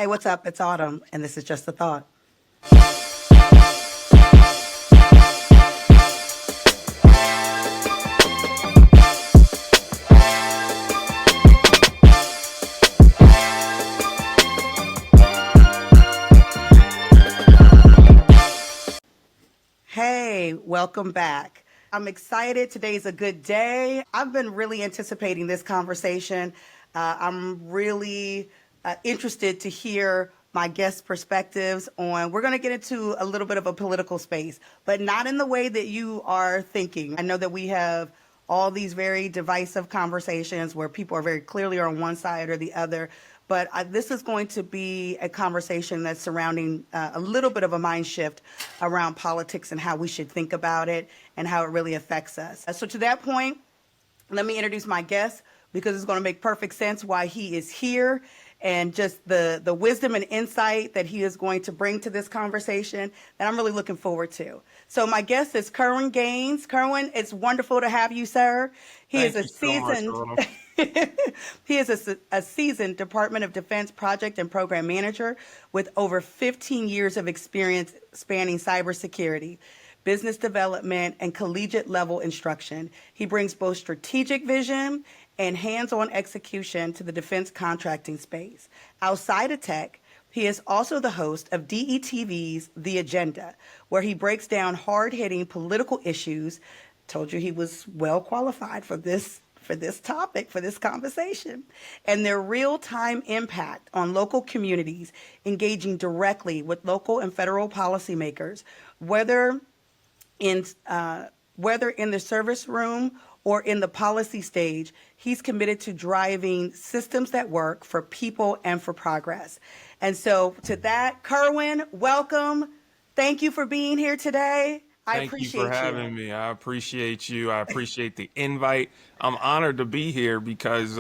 Hey, what's up? It's Autumn, and this is Just a Thought. Hey, welcome back. I'm excited. Today's a good day. I've been really anticipating this conversation. I'm really interested to hear my guest perspectives on. We're going to get into a little bit of a political space, but not in the way that you are thinking. I know that we have all these very divisive conversations where people are very clearly on one side or the other. But this is going to be a conversation that's surrounding a little bit of a mind shift around politics and how we should think about it and how it really affects us. So to that point, let me introduce my guest because it's going to make perfect sense why he is here and just the wisdom and insight that he is going to bring to this conversation that I'm really looking forward to. So my guest is Kerwin Gaines. Kerwin, it's wonderful to have you, sir. He Thank is a you so much, seasoned Autumn. he is a seasoned Department of Defense project and program manager with over 15 years of experience spanning cybersecurity, business development, and collegiate level instruction. He brings both strategic vision and hands-on execution to the defense contracting space. Outside of tech, he is also the host of DETV's The Agenda, where he breaks down hard-hitting political issues. Told you he was well qualified for this topic, for this conversation, and their real-time impact on local communities, engaging directly with local and federal policymakers, whether in whether in the service room or in the policy stage. He's committed to driving systems that work for people and for progress. And so to that, Kerwin, welcome. Thank you for being here today. I Thank you for appreciate you. having me. I appreciate you. I appreciate the invite. I'm honored to be here because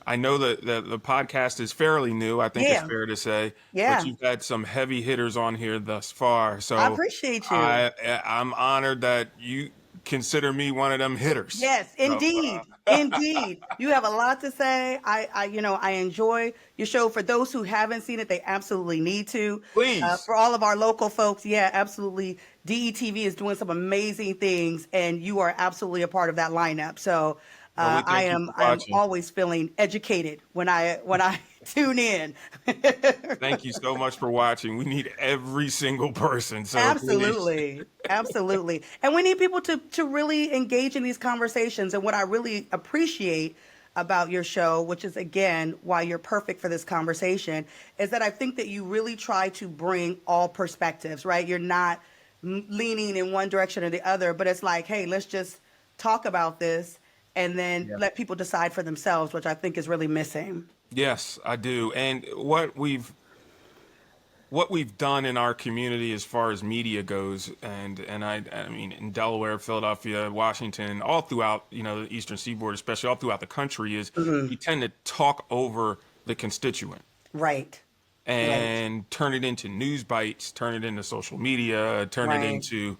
I know that the podcast is fairly new, I think it's Yeah, fair to say, but yeah. you've had some heavy hitters on here thus far. I So appreciate you. I I'm honored that you consider me one of them hitters. Yes, So indeed. Indeed. You have a lot to say. I enjoy your show. For those who haven't seen it, they absolutely need to. please. For all of our local folks, yeah, absolutely. DETV is doing some amazing things, and you are absolutely a part of that lineup. So Well, we I thank you am for I am watching. always feeling educated when I tune in. Thank you so much for watching. We need every single person. So please. Absolutely. Absolutely. And we need people to really engage in these conversations. And what I really appreciate about your show, which is again why you're perfect for this conversation, is that I think that you really try to bring all perspectives, right? You're not leaning in one direction or the other, but it's like, hey, let's just talk about this and then let people decide for themselves, which I think is really missing. Yes, I do. And what we've done in our community as far as media goes, and I mean in Delaware, Philadelphia, Washington, all throughout the Eastern Seaboard, especially all throughout the country, is we tend to talk over the constituent Right. Right. and turn it into news bites, turn it into social media, turn it Right. into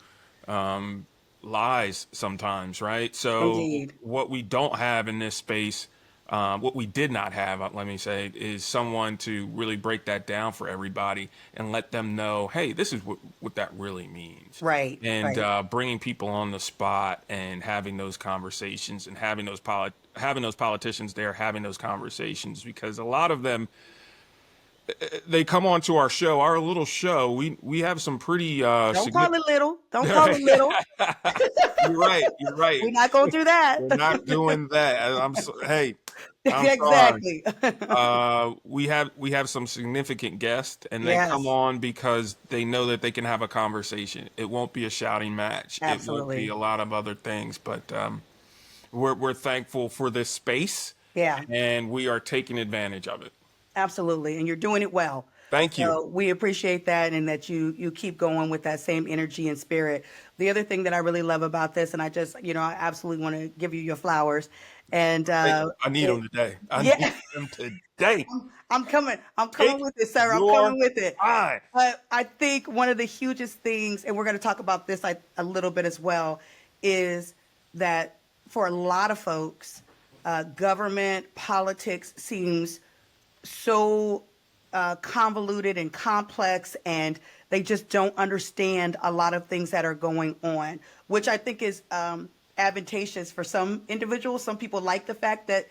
lies sometimes, right? So Indeed. what we don't have in this space, what we did not have, let me say, is someone to really break that down for everybody and let them know, hey, this is what that really means. Right. And Right. bringing people on the spot and having those conversations and having those politicians there having those conversations, because a lot of them, they come on to our show, our little show. We have some pretty Don't call significant. it little. Don't call it little. You're right. You're right. We're not going through that. We're not doing that. Hey, I'm sorry. Exactly. We have some significant guests, and they come Yes, on because they know that they can have a conversation. It won't be a shouting match. It won't be absolutely. a lot of other things, but we're thankful for this space, Yeah, and we are taking advantage of it. absolutely. And you're doing it well. Thank you. So we appreciate that and that you keep going with that same energy and spirit. The other thing that I really love about this, and I absolutely want to give you your flowers. And Thank you. I need them it, today. I need yeah, them today. I'm coming. I'm coming Take with it, sir. I'm your coming with it. time. But I think one of the hugest things, and we're going to talk about this a little bit as well, is that for a lot of folks, government politics seems so convoluted and complex, and they just don't understand a lot of things that are going on, which I think is advantageous for some individuals. Some people like the fact that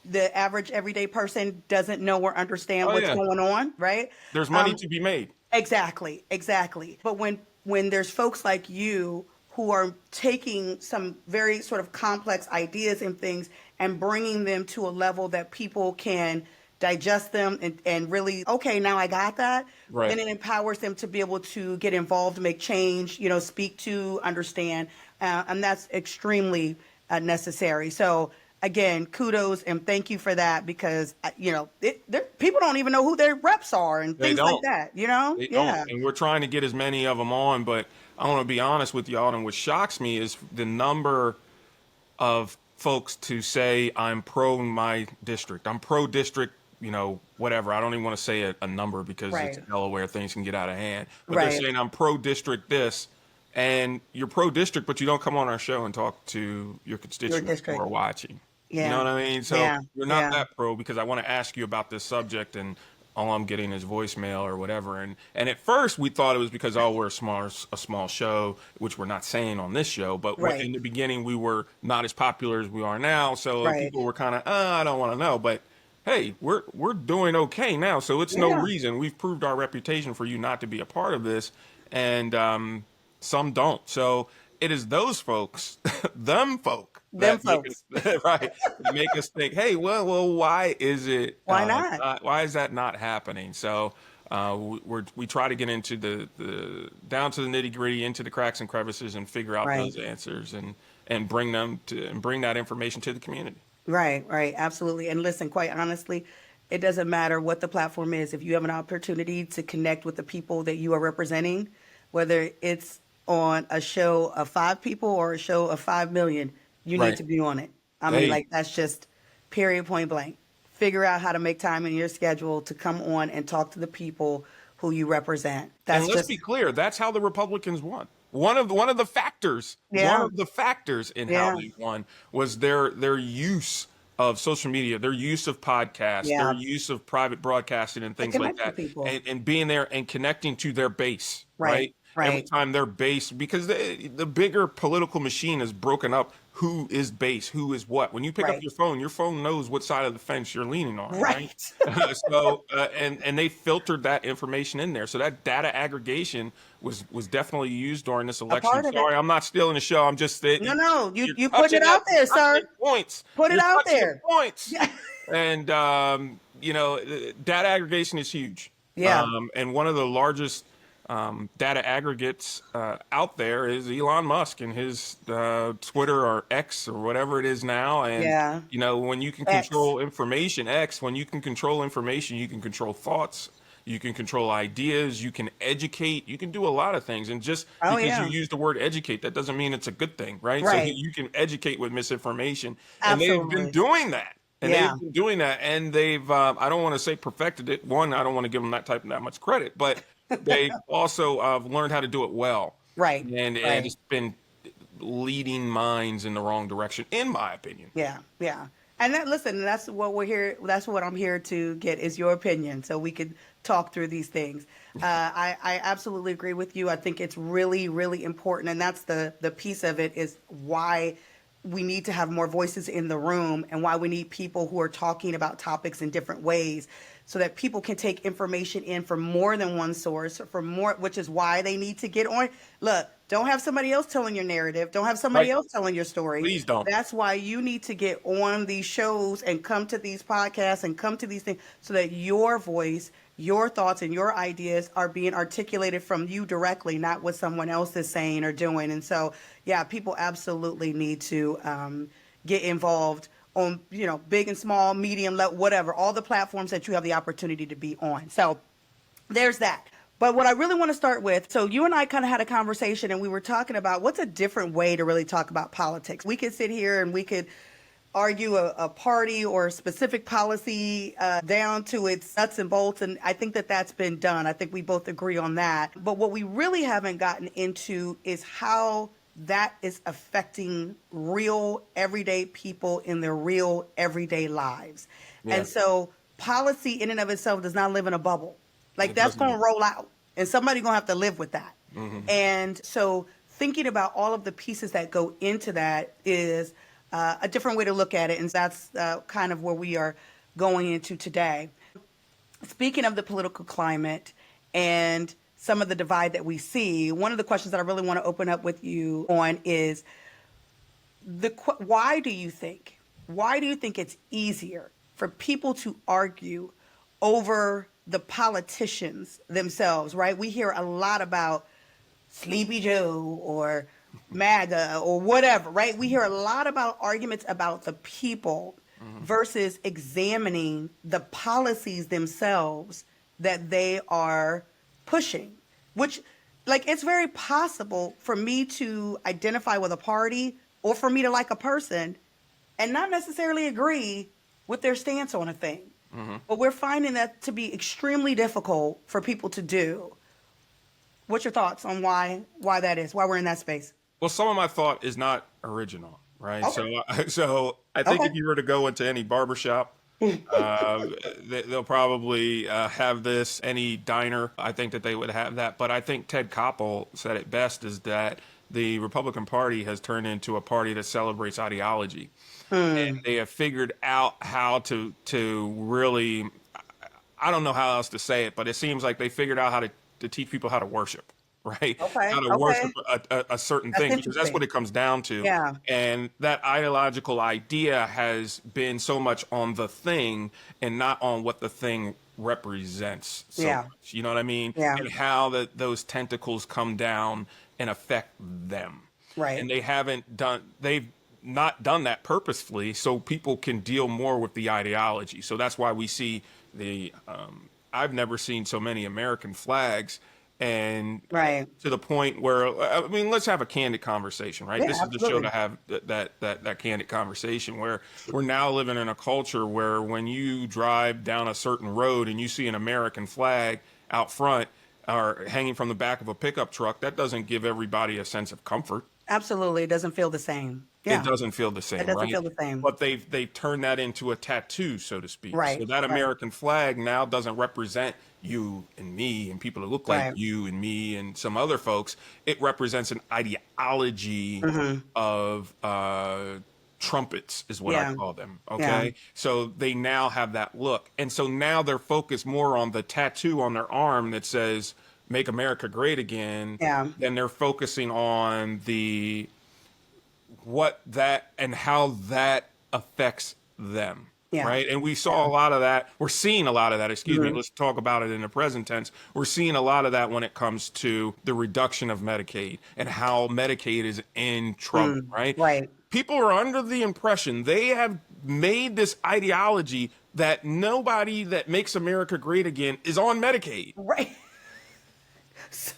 the average everyday person doesn't know or understand Oh what's yeah, going on, right? there's money to be made. Exactly, exactly. But when there's folks like you who are taking some very sort of complex ideas and things and bringing them to a level that people can digest them and really, okay, now I got that, Right. then it empowers them to be able to get involved, make change, speak to, understand, and that's extremely necessary. So again, kudos and thank you for that, because people don't even know who their reps are and They things like don't. that. They don't. Yeah, And we're trying to get as many of them on, but I want to be honest with y'all. And what shocks me is the number of folks to say, I'm pro my district. I'm pro district, whatever. I don't even want to say a number because it's right, Delaware, things can get out of hand. But they're right. saying, I'm pro district this. And you're pro district, but you don't come on our show and talk to your Your constituents who district. are watching. You know Yeah, what I mean? So yeah, you're not yeah. that pro because I want to ask you about this subject, and all I'm getting is voicemail or whatever. And at first we thought it was because, oh, we're a small show, which we're not saying on this show, but Right, in the beginning we were not as popular as we are now, so right. people were kind of, I don't want to know. But hey, we're doing okay now, so it's no Yeah, reason. We've proved our reputation for you not to be a part of this, and some don't. So it is those folks, them folk, them that make folks. us right, that make us think, hey, well, why is it Why not? why is that not happening? So we try to get into the down to the nitty gritty, into the cracks and crevices, and figure out Right. those answers, and bring that information to the community. Right, right, absolutely. And listen, quite honestly, it doesn't matter what the platform is. If you have an opportunity to connect with the people that you are representing, whether it's on a show of 5 people or a show of 5 million, you need Right. to be on it. I mean, Hey, like, that's just period, point blank. Figure out how to make time in your schedule to come on and talk to the people who you represent. and That's let's just, be clear, that's how the Republicans won. One yeah, of the factors in how yeah, they won was their use of social media, their use of podcasts, their yeah. use of private broadcasting and To things like connect with that, people. and being there and connecting to their base, Right, right? Every right, time their base, because the bigger political machine is broken up. Who is base? Who is what? When you pick up right, your phone knows what side of the fence you're leaning on, right? right. So and they filtered that information in there, so that data aggregation was definitely used during this A election. part of it. Sorry, I'm not stealing the show. I'm just No, no, you you're you putting touching it out there, you're touching sir. points. Put it You're out touching there. points, Yeah. and data aggregation is huge. Yeah. And one of the largest data aggregates out there is Elon Musk and his Twitter or X or whatever it is now. And Yeah. when you can X. control information, X, when you can control information, you can control thoughts, you can control ideas, you can educate, you can do a lot of things. And just Oh because you yeah. use the word educate, that doesn't mean it's a good thing, right? So Right. you can educate with misinformation, and they've been Absolutely. doing that. And Yeah. they've been doing that, and they've, I don't want to say perfected it. One, I don't want to give them that much credit, but they've also learned how to do it well. Right. And Right. it's been leading minds in the wrong direction, in my opinion. Yeah. Yeah. And listen, that's what we're here. That's what I'm here to get is your opinion, so we could talk through these things. I absolutely agree with you. I think it's really, really important, and that's the piece of it is why we need to have more voices in the room, and why we need people who are talking about topics in different ways, so that people can take information in from more than one source, for more, which is why they need to get on. Look, don't have somebody else telling your narrative. Don't have somebody Right? else telling your story. Please don't. That's why you need to get on these shows and come to these podcasts and come to these things, so that your voice, your thoughts, and your ideas are being articulated from you directly, not what someone else is saying or doing. And so, yeah, people absolutely need to get involved on, big and small, medium, whatever, all the platforms that you have the opportunity to be on. So there's that. But what I really want to start with, so you and I kind of had a conversation, and we were talking about what's a different way to really talk about politics. We could sit here and we could argue a party or a specific policy down to its nuts and bolts, and I think that that's been done. I think we both agree on that. But what we really haven't gotten into is how that is affecting real everyday people in their real everyday lives. Yeah. And so policy in and of itself does not live in a bubble. Like, It that's going to doesn't. roll out, and somebody's going to have to live with that. And so thinking about all of the pieces that go into that is a different way to look at it. And that's kind of where we are going into today. Speaking of the political climate and some of the divide that we see, one of the questions that I really want to open up with you on is why do you think it's easier for people to argue over the politicians themselves, right? We hear a lot about Sleepy Joe or MAGA or whatever, right? We hear a lot about arguments about the people versus examining the policies themselves that they are pushing, which, like, it's very possible for me to identify with a party or for me to like a person and not necessarily agree with their stance on a thing. But we're finding that to be extremely difficult for people to do. What's your thoughts on why that is, why we're in that space? Well, some of my thought is not original, right? Okay. So I think Okay. if you were to go into any barbershop, they'll probably have this. Any diner, I think that they would have that. But I think Ted Koppel said it best: is that the Republican Party has turned into a party that celebrates ideology, and they have figured out how to really. I don't know how else to say it, but it seems like they figured out how to teach people how to worship, right? Okay. How to Okay. worship a certain That's thing, because that's what interesting. it comes down to. Yeah. And that ideological idea has been so much on the thing and not on what the thing represents so Yeah. much. You know what I mean? Yeah. And how those tentacles come down and affect them. Right. And they've not done that purposefully, so people can deal more with the ideology. So that's why we see I've never seen so many American flags, and Right. to the point where, I mean, let's have a candid conversation, right? Yeah, This is the show absolutely. to have that candid conversation, where we're now living in a culture where when you drive down a certain road and you see an American flag out front or hanging from the back of a pickup truck, that doesn't give everybody a sense of comfort. Absolutely. It doesn't feel the same. It Yeah. doesn't feel the It same, doesn't right? feel the same. But they've turned that into a tattoo, so to speak. So Right. that Right. American flag now doesn't represent you and me and people that look like Right. you and me and some other folks. It represents an ideology of trumpets, is what I Yeah. call them. Yeah. Okay, so they now have that look, and so now they're focused more on the tattoo on their arm that says "Make America Great Again." Yeah. Than they're focusing on what that and how that affects them, Yeah. right? And we saw a lot of that. We're seeing a lot of that. Excuse me. Let's talk about it in the present tense. We're seeing a lot of that when it comes to the reduction of Medicaid and how Medicaid is in trouble, right? Right. People are under the impression they have made this ideology that nobody that makes America great again is on Medicaid. Right. So,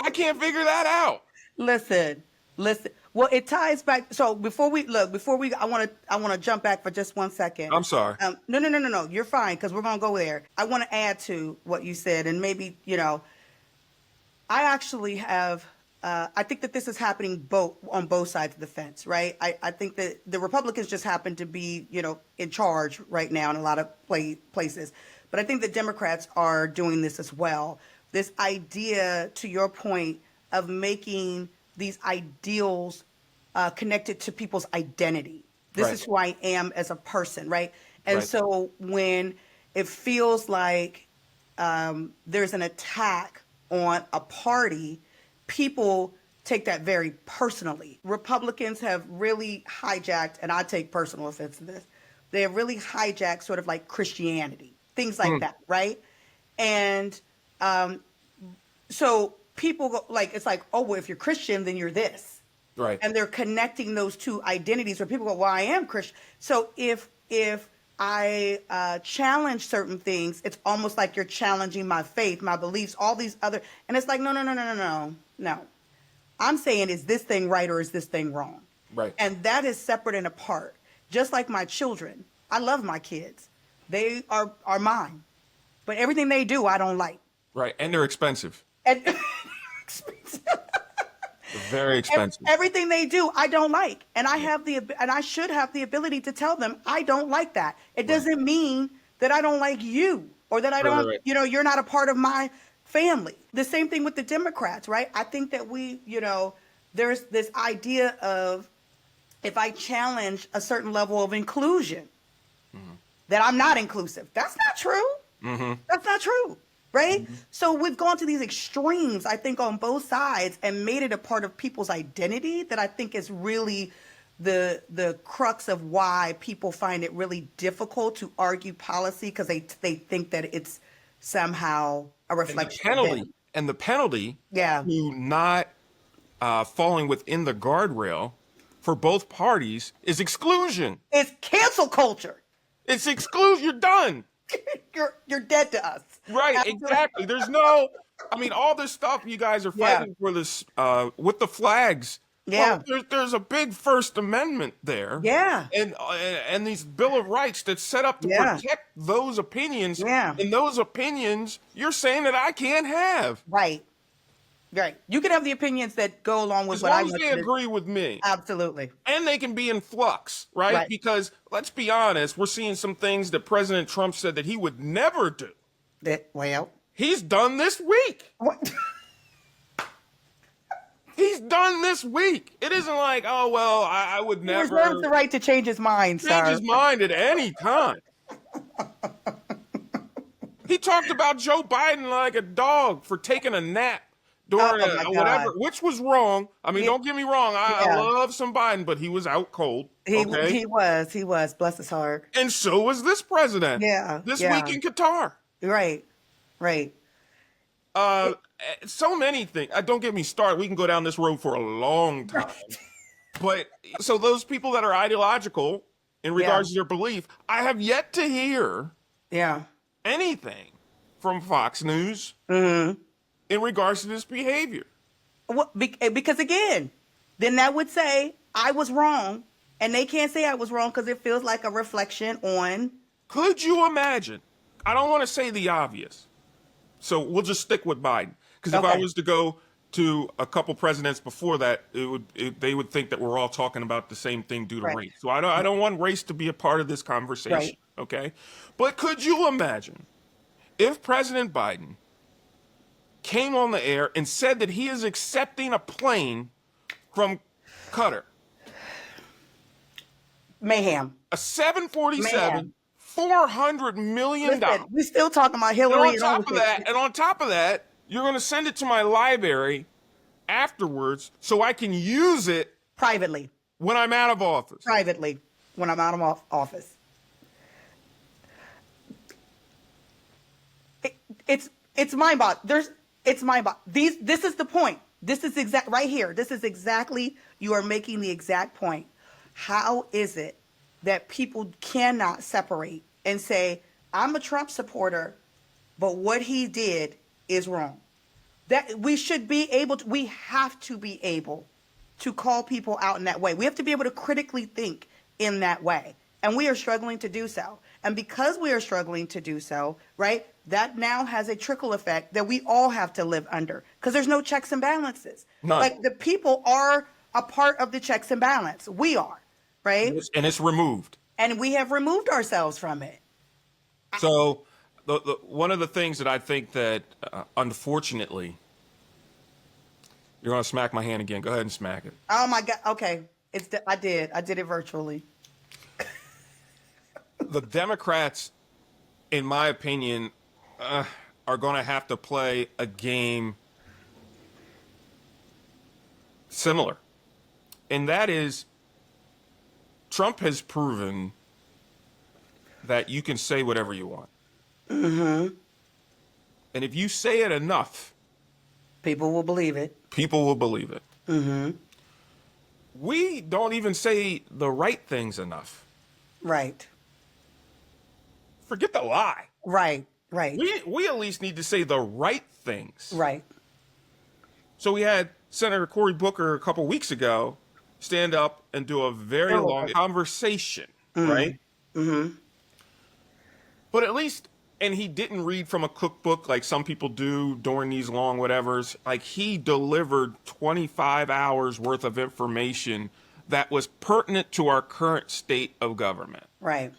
I can't figure that out. listen. Well, it ties back. So I want to jump back for just 1 second. I'm sorry. No. You're fine, because we're gonna go there. I want to add to what you said, and maybe I actually have. I think that this is happening on both sides of the fence, right? I think that the Republicans just happen to be, in charge right now in a lot of places, but I think the Democrats are doing this as well. This idea, to your point, of making these ideals connected to people's identity. This Right. is who I am as a person, right? And Right. so when it feels like there's an attack on a party, people take that very personally. Republicans have really hijacked, and I take personal offense to this, they have really hijacked sort of like Christianity, things like that, right? And so people go like, it's like, oh, well, if you're Christian, then you're this. Right. And they're connecting those two identities where people go, well, I am Christian. So if I challenge certain things, it's almost like you're challenging my faith, my beliefs, all these other, and it's like, no. I'm saying, is this thing right or is this thing wrong? Right. And that is separate and apart. Just like my children, I love my kids. They are mine. But everything they do, I don't like. Right. And they're expensive. And They're very expensive. everything they do, I don't like. And I should have the ability to tell them I don't like that. It doesn't mean that I don't like you, or that I Right, right, don't, right. you're not a part of my family. The same thing with the Democrats, right? I think that there's this idea of, if I challenge a certain level of inclusion, that I'm not inclusive. That's not true. That's not true, right? So we've gone to these extremes, I think, on both sides, and made it a part of people's identity that I think is really the crux of why people find it really difficult to argue policy, because they think that it's somehow a And the reflection of penalty, them. and the penalty Yeah. to not falling within the guardrail for both parties is exclusion. It's cancel culture. It's exclusion. You're done. You're dead to us. Right, Absolutely. exactly. There's no, I mean, all this stuff you guys are Yeah. fighting for this with the flags. Well, Yeah. there's a big First Amendment there, Yeah. and these Bill of Rights that's set up to Yeah. protect those opinions. Yeah. And those opinions, you're saying that I can't have, Right. Right. You can have the opinions that go along with as what I long as want they you to. agree with me. Absolutely. And they can be in flux, right? Right. Because let's be honest, we're seeing some things that President Trump said that he would never do. Well. He's done this week. What? He's done this week. It isn't like, oh, well, I would He never reserves the right to change his mind, change sir. his mind at any time. He talked about Joe Biden like a dog for taking a nap during Oh my whatever, God. which was wrong. I mean, Yeah. don't get me wrong. I Yeah. love some Biden, but he was out cold. Okay. He was. Bless his heart. And so was this president Yeah. this Yeah. week in Qatar. Right. Right. Uh, so many things. Don't get me started. We can go down this road for a long time. But so those people that are ideological in regards to their belief, I have yet to hear Yeah. anything from Fox News in regards to this behavior. Because again, then that would say I was wrong, and they can't say I was wrong because it feels like a reflection on. Could you imagine? I don't want to say the obvious, so we'll just stick with Biden. Because if I Okay. was to go to a couple presidents before that, they would think that we're all talking about the same thing due to Right. race. So I don't want race to be a part of this conversation. Right. Okay, but could you imagine if President Biden came on the air and said that he is accepting a plane from Qatar, Mayhem. a 747, Man. $400 million. Listen, we still talking about And Hillary on and all top of this. that, you're going to send it to my library afterwards so I can use it Privately. when I'm out of office. Privately, when I'm out of office. It's mind-boggling. It's mind-boggling. This is the point. This is right here. This is exactly, you are making the exact point. How is it that people cannot separate and say, I'm a Trump supporter, but what he did is wrong? That we have to be able to call people out in that way. We have to be able to critically think in that way. And we are struggling to do so. And because we are struggling to do so, right, that now has a trickle effect that we all have to live under, because there's no checks and balances. None. Like, the people are a part of the checks and balance. We are, right? And it's removed. And we have removed ourselves from it. So one of the things that I think that, unfortunately, you're going to smack my hand again. Go ahead and smack it. Oh my God. Okay. I did it virtually. The Democrats, in my opinion, are going to have to play a game similar. And that is, Trump has proven that you can say whatever you want. And if you say it enough, People will believe it. people will believe it. We don't even say the right things enough. Right. Forget the lie. Right. Right. We at least need to say the right things. Right. So we had Senator Cory Booker a couple weeks ago stand up and do a very Oh, long okay. conversation, right? But at least, and he didn't read from a cookbook like some people do during these long whatevers. Like, he delivered 25 hours worth of information that was pertinent to our current state of government. Right.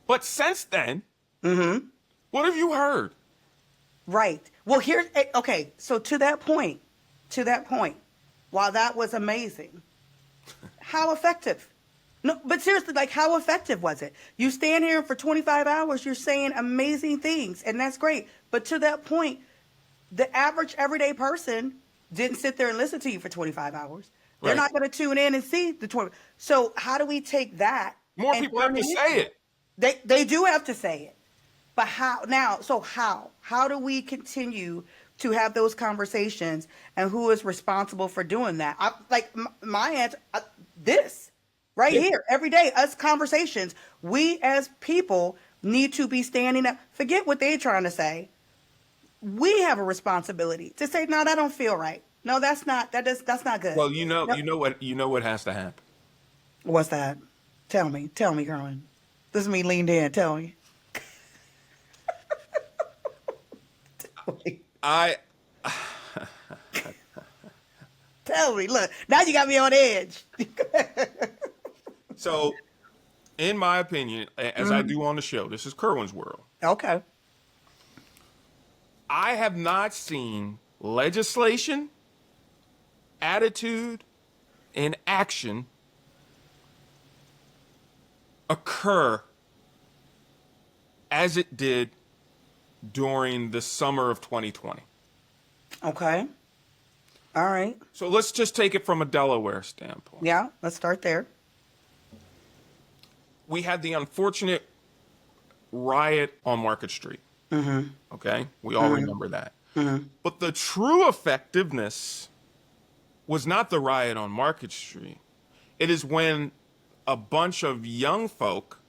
But since then, what have you heard? Right. Well, okay. So to that point, while that was amazing, how effective? No, but seriously, like, how effective was it? You stand here for 25 hours, you're saying amazing things, and that's great. But to that point, the average everyday person didn't sit there and listen to you for 25 hours. They're Right. not going to tune in and see the 20. So how do we take that? More and people turn have to it say into- it. They do have to say it. But how now? So how do we continue to have those conversations, and who is responsible for doing that? My answer, this right Yeah. here, every day, us conversations. We as people need to be standing up. Forget what they're trying to say. We have a responsibility to say, no, that don't feel right. No, that's not. That's not good. Well, No. you know what has to happen. What's that? Tell me, Kerwin. This is me leaned in. Tell me. I Tell me. Look, now you got me on edge. So, in my opinion, as I do on the show, this is Kerwin's world. Okay. I have not seen legislation, attitude, and action occur as it did during the summer of 2020. Okay. All right. So let's just take it from a Delaware standpoint. Yeah, let's start there. We had the unfortunate riot on Market Street. Okay? We all remember that. But the true effectiveness was not the riot on Market Street. It is when a bunch of young folk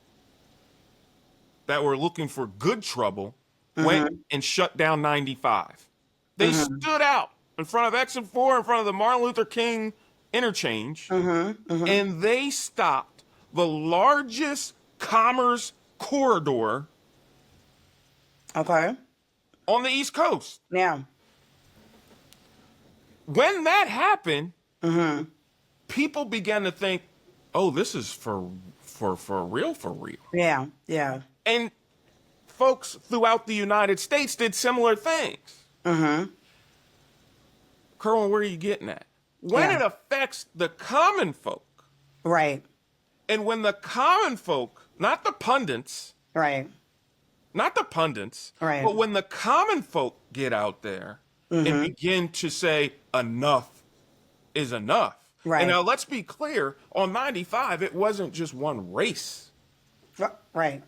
that were looking for good trouble went and shut down 95. They stood out in front of Exit 4, in front of the Martin Luther King interchange, and they stopped the largest commerce corridor Okay. on the East Coast. Now. When that happened, people began to think, oh, this is for real, for real. Yeah. Yeah. And folks throughout the United States did similar things. Kerwin, where are you getting at? When Yeah. it affects the common folk, Right. and when the common folk, not the pundits, Right. Right. but when the common folk get out there and begin to say enough is enough. Right. And now let's be clear, on 95, it wasn't just one race. Right.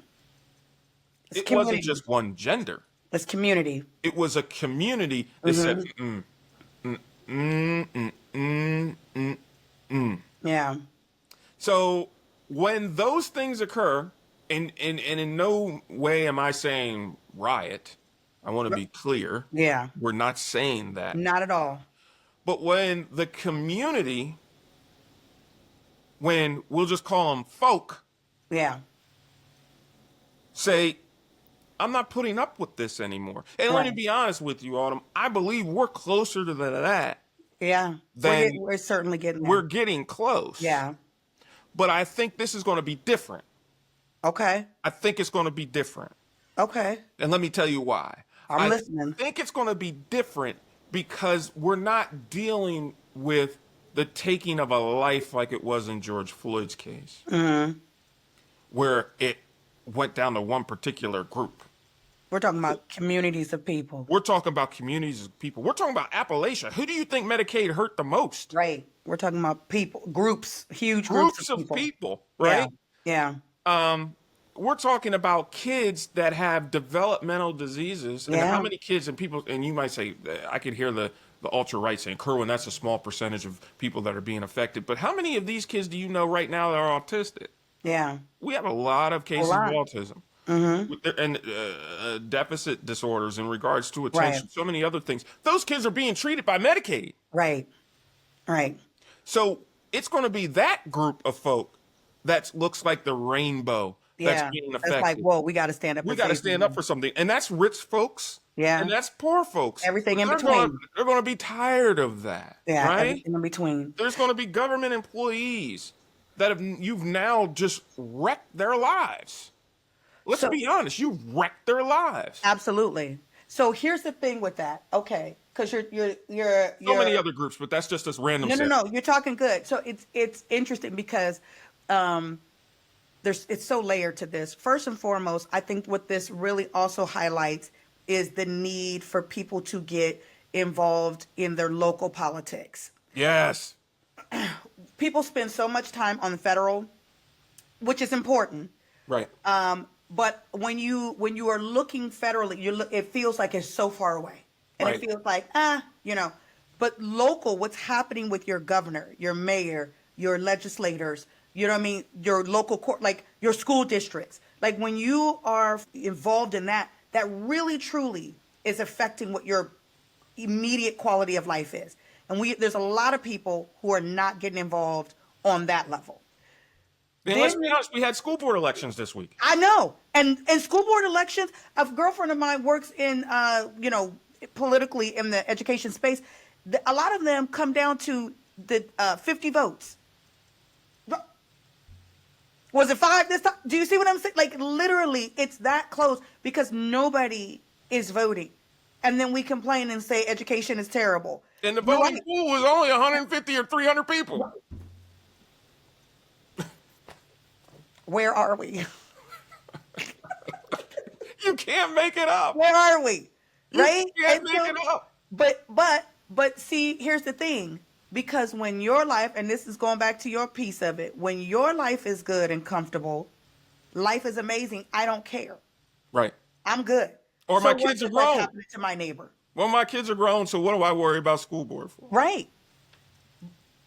It's It community. wasn't just one gender. It's community. It was a community that said, Yeah. So when those things occur, and in no way am I saying riot. I want to be clear. Yeah. We're not saying that. Not at all. But when the community, when we'll just call them folk, Yeah. say, I'm not putting up with this anymore. And let me Right. be honest with you, Autumn. I believe we're closer to that. Yeah. Then We're certainly getting there. We're getting close. Yeah. But I think this is going to be different. Okay. I think it's going to be different. Okay. And let me tell you why. I'm listening. I think it's going to be different because we're not dealing with the taking of a life like it was in George Floyd's case, where it went down to one particular group. We're talking about communities of people. We're talking about communities of people. We're talking about Appalachia. Who do you think Medicaid hurt the most? Right. We're talking about people, groups, huge Groups of people, right? Yeah. We're talking about kids that have developmental diseases. And Yeah. how many kids and people, and you might say, I could hear the ultra right saying, Kerwin, that's a small percentage of people that are being affected. But how many of these kids do you know right now that are autistic? Yeah. We have a lot of cases of autism. And deficit disorders in regards to attention, so many other things. Those kids are being treated by Medicaid. Right. Right. So it's going to be that group of folk that looks like the rainbow that's being affected. It's like, whoa, we got to stand up. We got to stand up for something. And that's rich folks. Yeah. And that's poor folks. Everything in They're between. They're going to be tired of that. Yeah. Right? Everything in between. There's going to be government employees that you've now just wrecked their lives. let's So be honest, you wrecked their lives. absolutely. So here's the thing with that. Okay, because So many you're other groups, but that's just a random no, no, set. no. You're talking good. So it's interesting because um, it's so layered to this. First and foremost, I think what this really also highlights is the need for people to get involved in their local politics. Yes. People spend so much time on the federal, which is important. Right. But when you are looking federally, it feels like it's so far away, and it Right. feels like But local, what's happening with your governor, your mayor, your legislators, you know what I mean, your local court, like your school districts, like when you are involved in that, that really truly is affecting what your immediate quality of life is. And there's a lot of people who are not getting involved on that level. And let's be Then honest, we had school board elections this week. I know. And school board elections, a girlfriend of mine works in, politically in the education space. A lot of them come down to the 50 votes. Was it 5 this time? Do you see what I'm saying? Like literally, it's that close because nobody is voting. And then we complain and say education is terrible. And the You're voting right. pool was only 150 or 300 people. Where are we? You can't make it up. Where are we? You Right? can't And make so, it up. but see, here's the thing. Because when your life, and this is going back to your piece of it, when your life is good and comfortable, life is amazing. I don't care. Right. I'm good. Or So my what kids are if that's grown. happening to my neighbor? Well, my kids are grown, so what do I worry about school board for? Right.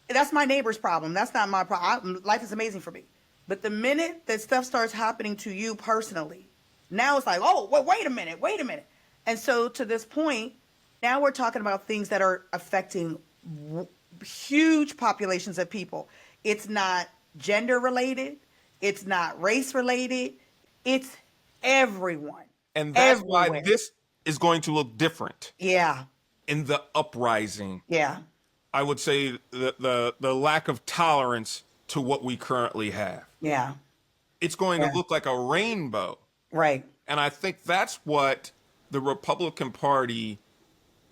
That's my neighbor's problem. That's not my problem. Life is amazing for me. But the minute that stuff starts happening to you personally, now it's like, oh, wait a minute, wait a minute. And so to this point, now we're talking about things that are affecting huge populations of people. It's not gender related. It's not race related. It's everyone. And that's why Everywhere. this is going to look different Yeah. in the uprising. Yeah. I would say the lack of tolerance to what we currently have. Yeah. It's going to Yeah. look like a rainbow. Right. And I think that's what the Republican Party,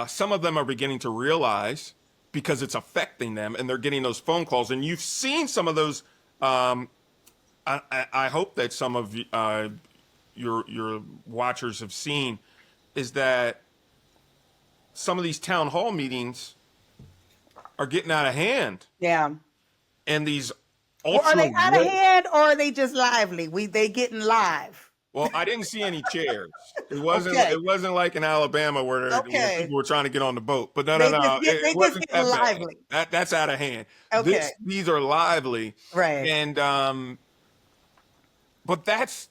some of them are beginning to realize because it's affecting them and they're getting those phone calls. And you've seen some of those. I hope that some of your watchers have seen is that some of these town hall meetings are getting out of hand. Yeah. And these Or are ultra they out of hand or are they just lively? They getting live. Well, I didn't see any chairs. It wasn't. Okay. It wasn't like in Alabama where Okay. people were trying to get on the boat. But no, They it just wasn't getting that bad. lively. That's out of hand. Okay. These are lively, Right. and but that's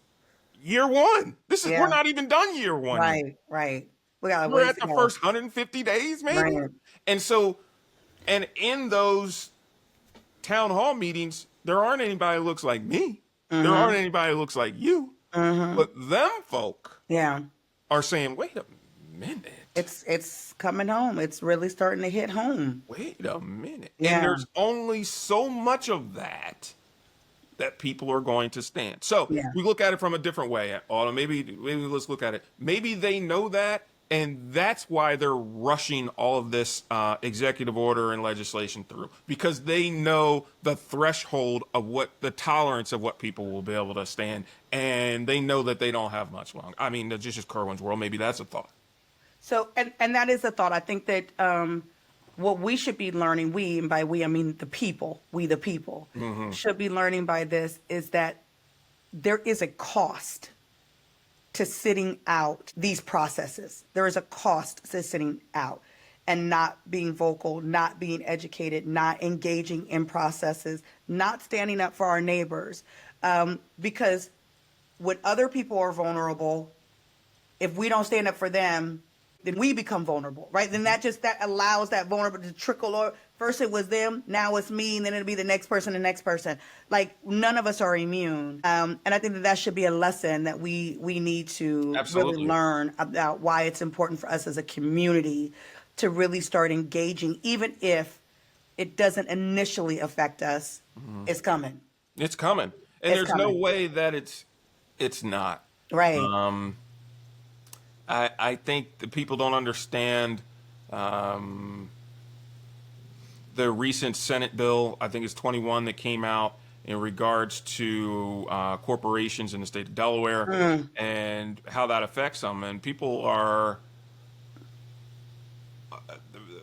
year one. Yeah. We're not even done year one yet. Right. Right. We got We're at the first 150 days, maybe. Right. And so, and in those town hall meetings, there aren't anybody who looks like me. Mm-hmm. There aren't anybody who looks like you. Mm-hmm. But them folk Yeah. are saying, wait a minute. It's coming home. It's really starting to hit home. Wait a minute. Yeah. And there's only so much of that people are going to stand. So Yeah. we look at it from a different way. Autumn, maybe let's look at it. Maybe they know that, and that's why they're rushing all of this executive order and legislation through, because they know the threshold of the tolerance of what people will be able to stand, and they know that they don't have much longer. I mean, that's just Kerwin's world. Maybe that's a thought. So and that is a thought. I think that what we should be learning, and by we I mean the people, should be learning by this is that there is a cost to sitting out these processes. There is a cost to sitting out and not being vocal, not being educated, not engaging in processes, not standing up for our neighbors. Because when other people are vulnerable, if we don't stand up for them, then we become vulnerable, right? Then that allows that vulnerability to trickle over. First it was them, now it's me, and then it'll be the next person. Like none of us are immune. And I think that should be a lesson that we need to Absolutely. really learn about why it's important for us as a community to really start engaging, even if it doesn't initially affect us. It's coming. It's coming. And It's there's no coming. way that it's not. Right. I think the people don't understand um, the recent Senate bill. I think it's 21 that came out in regards to corporations in the state of Delaware Mm, and how that affects them. And people are,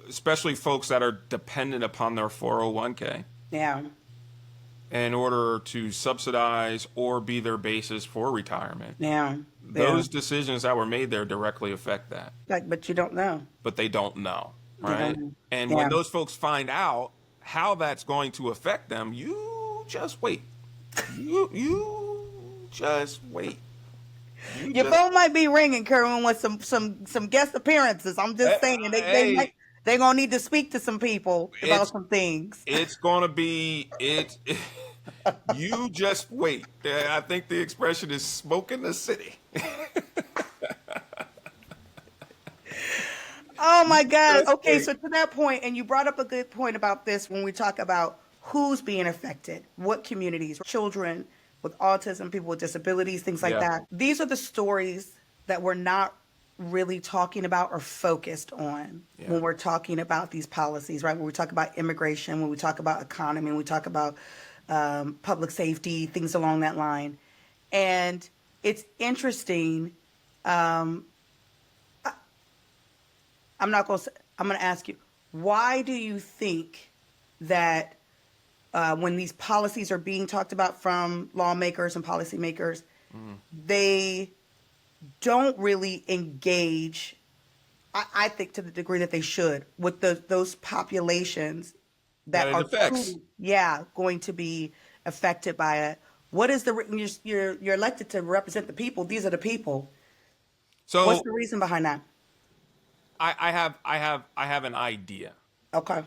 especially folks that are dependent upon their 401k yeah. in order to subsidize or be their basis for retirement. Yeah. Yeah. Those decisions that were made there directly affect that, Like, but you don't know. but they don't know, They don't right? know. And when Yeah. those folks find out how that's going to affect them, you just wait. You just wait. You Your just phone might be ringing, Kerwin, with some guest appearances. I'm just saying hey, they gonna need to speak to some people about it's some things. it's gonna be it. You just wait. I think the expression is "smoke in the city." Oh You my God. just Okay, wait. so to that point, and you brought up a good point about this when we talk about who's being affected, what communities, children with autism, people with disabilities, things like Yeah, that. These are the stories that we're not really talking about or focused on yeah. when we're talking about these policies, right? When we talk about immigration, when we talk about economy, when we talk about public safety, things along that line. And it's interesting. I'm not going to. I'm going to ask you, why do you think that when these policies are being talked about from lawmakers and policymakers, they don't really engage? I think to the degree that they should with those populations That that it are affects. truly, yeah, going to be affected by it. What is you're elected to represent the people? These are the people. What's So the reason behind that? I have an idea. Okay.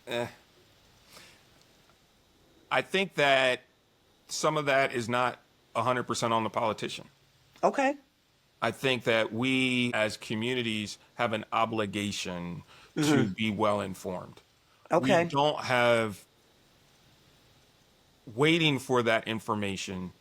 Eh, I think that some of that is not 100% on the politician. Okay. I think that we as communities have an obligation to Hmm. be well informed. We Okay. don't have waiting for that information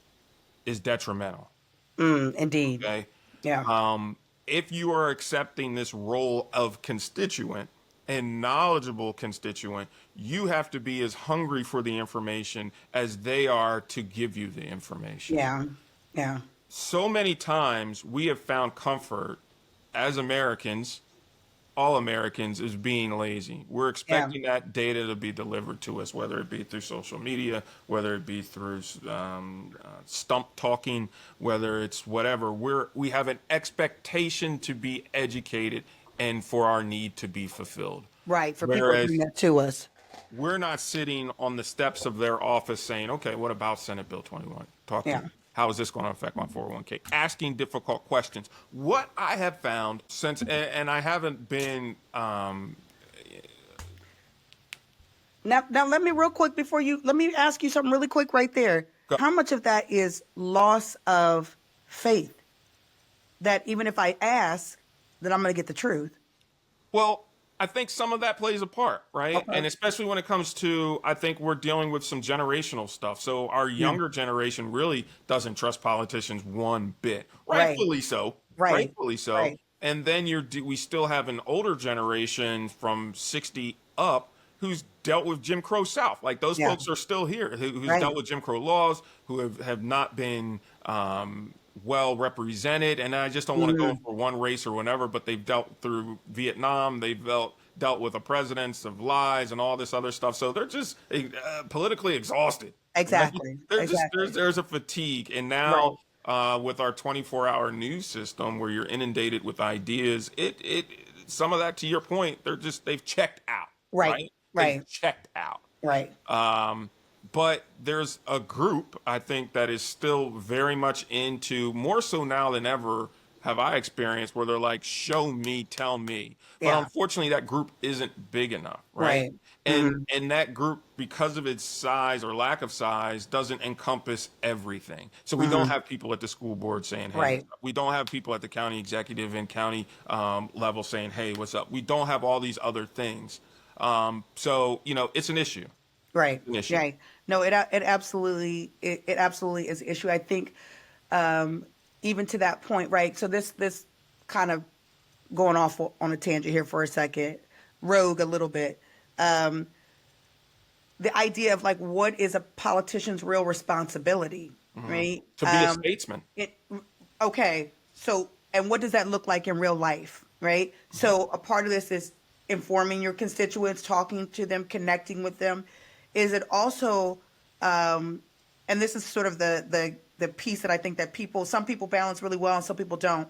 is detrimental. Indeed. Okay. Yeah. If you are accepting this role of constituent and knowledgeable constituent, you have to be as hungry for the information as they are to give you the information. Yeah. Yeah. So many times we have found comfort as Americans, all Americans, is being lazy. We're Yeah. expecting that data to be delivered to us, whether it be through social media, whether it be through stump talking, whether it's whatever. We have an expectation to be educated and for our need to be fulfilled. Right. For people to bring Whereas that to us. we're not sitting on the steps of their office saying, okay, what about Senate Bill 21? Talk to Yeah. me. How is this going to affect my 401k? Asking difficult questions. What I have found since, and I haven't been, Now let me real quick before you let me ask you something really quick right there. How much of that is loss of faith? That even if I ask, that I'm going to get the truth. well, I think some of that plays a part, right? Okay. And especially when it comes to, I think we're dealing with some generational stuff. So our Yeah. younger generation really doesn't trust politicians one bit. Right. Rightfully so. Right. Rightfully so. Right. And then we still have an older generation from 60 up who's dealt with Jim Crow South. Like those Yeah. folks are still here, who's Right. dealt with Jim Crow laws, who have not been well represented. And I just don't want to go Hmm. for one race or whatever, but they've dealt through Vietnam. They've dealt with the presidents of lies and all this other stuff. So they're just politically exhausted. Right? Exactly. They're just Exactly. there's a fatigue, and Right. now with our 24-hour news system where you're inundated with ideas, it some of that, to your point, they've checked out, Right. right? They've Right. checked out. Right. But there's a group, I think, that is still very much into, more so now than ever have I experienced, where they're like, show me, tell me. But Yeah. unfortunately, that group isn't big enough, right? Right. And Hmm. and that group, because of its size or lack of size, doesn't encompass everything. So we don't Hmm. have people at the school board saying, "Hey, what's Right. up?" We don't have people at the county executive and county level saying, "Hey, what's up?" We don't have all these other things. So it's an issue. Right. An issue. Right. No, it absolutely is an issue. I think even to that point, right? So this kind of going off on a tangent here for a second, rogue a little bit. The idea of like what is a politician's real responsibility, right? To be a statesman. It okay. So and what does that look like in real life, right? So a part of this is informing your constituents, talking to them, connecting with them. Is it also and this is sort of the piece that I think that some people balance really well and some people don't.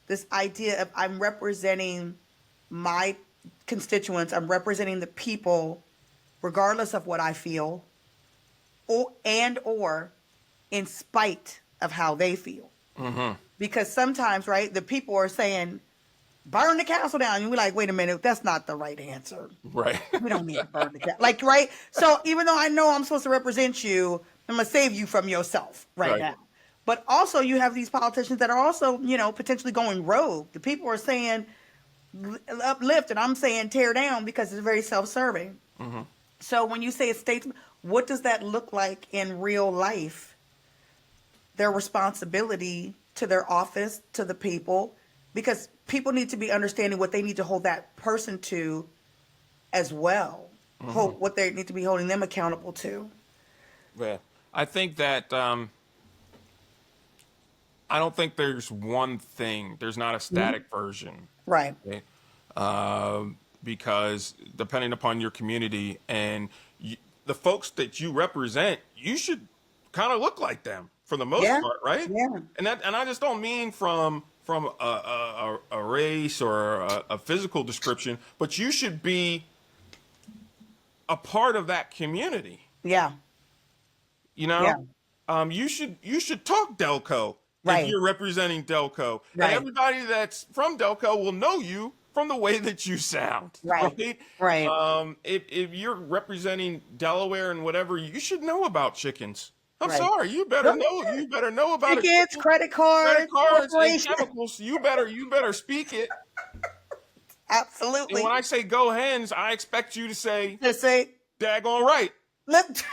This idea of I'm representing my constituents, I'm representing the people regardless of what I feel or in spite of how they feel. Because sometimes, right, the people are saying, burn the castle down. And we're like, wait a minute, that's not the right answer. Right. We don't need to burn the castle. Like, right? So even though I know I'm supposed to represent you, I'm going to save you from yourself right now. But also you have these politicians that are also, potentially going rogue. The people are saying uplift and I'm saying tear down because it's very self-serving. So when you say a statesman, what does that look like in real life? Their responsibility to their office, to the people, because people need to be understanding what they need to hold that person to as well. What they need to be holding them accountable to. Yeah. I think that I don't think there's one thing. There's not a static version. Right. Okay? Because depending upon your community and the folks that you represent, you should kind of look like them for the most part, right? Yeah. And I just don't mean from a race or a physical description, but you should be a part of that community. Yeah. You should talk Delco if you're representing Delco. Right. And everybody that's from Delco will know you from the way that you sound. Right. Right. If you're representing Delaware and whatever, you should know about chickens. I'm sorry, you Yep. better know about Tickets, credit cards, and chemicals. You better speak it. Absolutely. And when I say go hens, I expect you to say Just say, daggone right. let.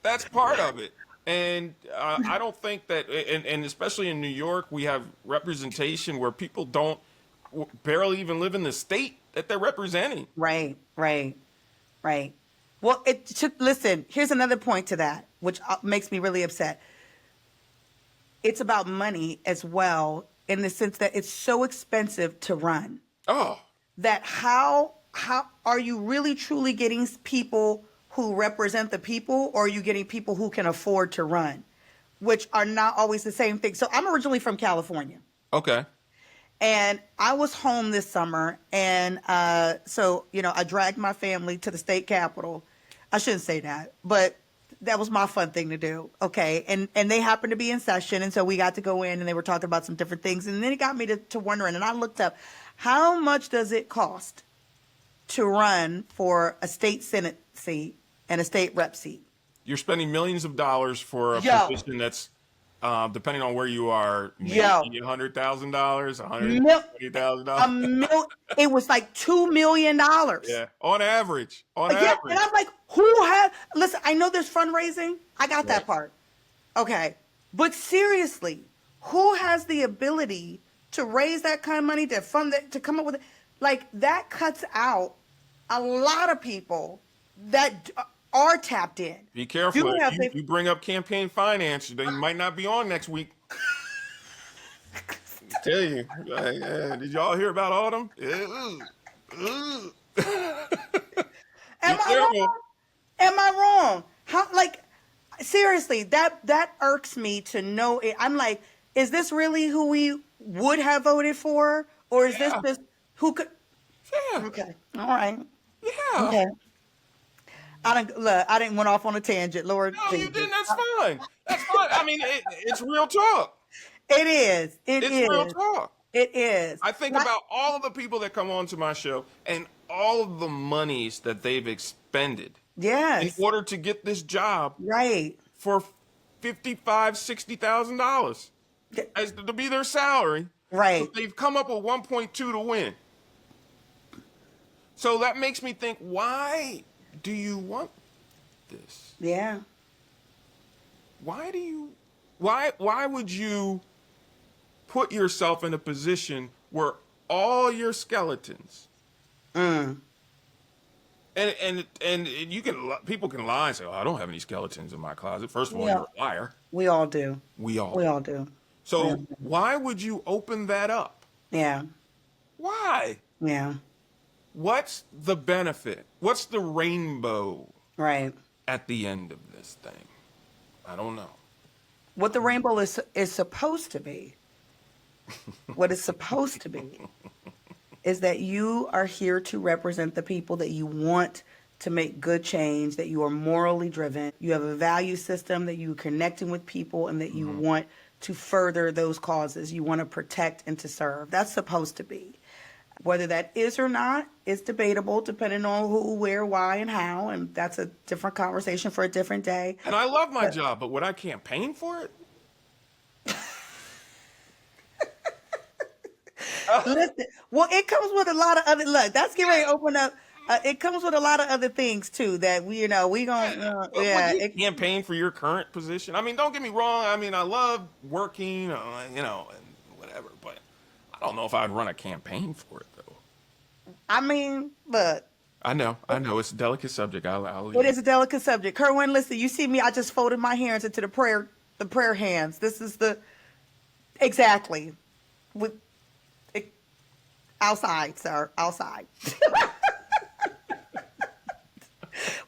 That's part of it. And I don't think that, and especially in New York, we have representation where people don't barely even live in the state that they're representing. Right. Well, listen, here's another point to that, which makes me really upset. It's about money as well, in the sense that it's so expensive to run. Oh. That how are you really truly getting people who represent the people, or are you getting people who can afford to run, which are not always the same thing. So I'm originally from California. Okay. And I was home this summer, and so I dragged my family to the state capitol. I shouldn't say that, but that was my fun thing to do. Okay. And they happened to be in session, and so we got to go in and they were talking about some different things. And then it got me to wondering, and I looked up, how much does it cost to run for a state Senate seat and a state rep seat? You're spending millions of dollars for a position that's, depending on where you are, maybe $100,000, $120,000. It was like $2 million. Yeah, on average. And I'm like, listen, I know there's fundraising. I got that part. Okay. But seriously, who has the ability to raise that kind of money, to fund that, to come up with it? Like, that cuts out a lot of people that are tapped in. Be careful. You bring up campaign finance, you might not be on next week. I tell you. Did y'all hear about Autumn? Am I wrong? How, like, seriously, that irks me to know it. I'm like, is this really who we would have voted for? Or is this just who could? Yeah. Okay. All right. Yeah. Okay. I didn't went off on a tangent, Lord. No, you didn't. That's fine. That's fine. I mean, it's real talk. It is. It's real talk. It is. I think about all of the people that come on to my show and all of the monies that they've expended. Yes. In order to get this job. Right. For $55,000-$60,000 as to be their salary. Right. So they've come up with 1.2 to win. So that makes me think, why do you want this? Yeah. why do you, why would you put yourself in a position where all your skeletons and you can people can lie and say, "Oh, I don't have any skeletons in my closet." First of all, Yeah, you're a liar. we all do. We all We do. all do. Yeah. So why would you open that up? Yeah. Why? Yeah. What's the benefit? What's the rainbow Right. at the end of this thing? I don't know. What the rainbow is supposed to be, what it's supposed to be, is that you are here to represent the people that you want to make good change, that you are morally driven, you have a value system, that you're connecting with people, and that you want to further those causes. You want to protect and to serve. That's supposed to be. Whether that is or not is debatable depending on who, where, why, and how. And that's a different conversation for a different day. And I love my job, but would I campaign for it? Listen, well, it comes with a lot of other, look, that's getting ready to open up. It comes with a lot of other things too that we gonna, Would yeah. you campaign for your current position? I mean, don't get me wrong. I mean, I love working, and whatever, but I don't know if I'd run a campaign for it though. I mean, look, I know, it's a delicate subject. I'll it is a delicate subject. Kerwin, listen, you see me, I just folded my hands into the prayer hands. This is exactly with outside, sir, outside.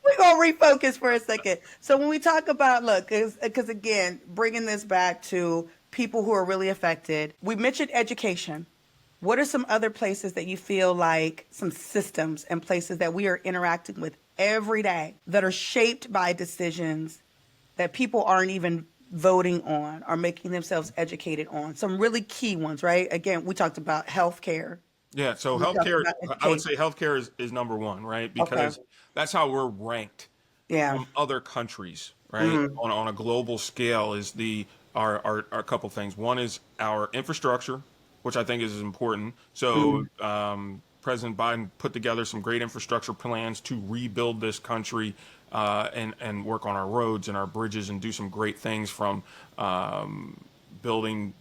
We're going to refocus for a second. So when we talk about, look, because again, bringing this back to people who are really affected, we mentioned education. What are some other places that you feel like some systems and places that we are interacting with every day that are shaped by decisions that people aren't even voting on or making themselves educated on? Some really key ones, right? Again, we talked about healthcare. Yeah, so We talked healthcare, about I would education. say healthcare is number one, right? Okay. Because that's how we're ranked Yeah. from other countries, right? On a global scale is our couple things. One is our infrastructure, which I think is important. So President Biden put together some great infrastructure plans to rebuild this country and work on our roads and our bridges and do some great things from building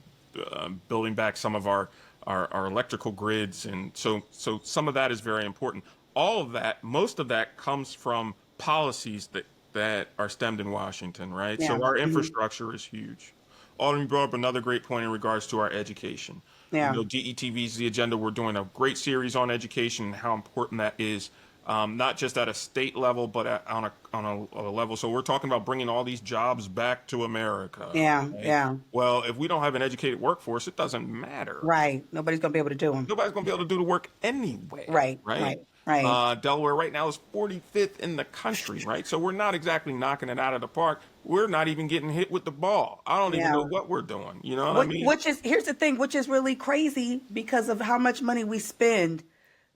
building back some of our electrical grids, and so some of that is very important. All of that, most of that comes from policies that are stemmed in Washington, right? Yeah. So our infrastructure is huge. Alden brought up another great point in regards to our education. Yeah. DETV's The Agenda. We're doing a great series on education and how important that is, not just at a state level, but on a level. So we're talking about bringing all these jobs back to America. Yeah. Right? Yeah. Well, if we don't have an educated workforce, it doesn't matter. Right. Nobody's going to be able to do them. Nobody's going to be able to do the work anyway. Right. Right. Right. Delaware right now is 45th in the country, right? So we're not exactly knocking it out of the park. We're not even getting hit with the ball. I don't even Yeah. know what we're doing. You know what I mean? Which is, here's the thing, which is really crazy because of how much money we spend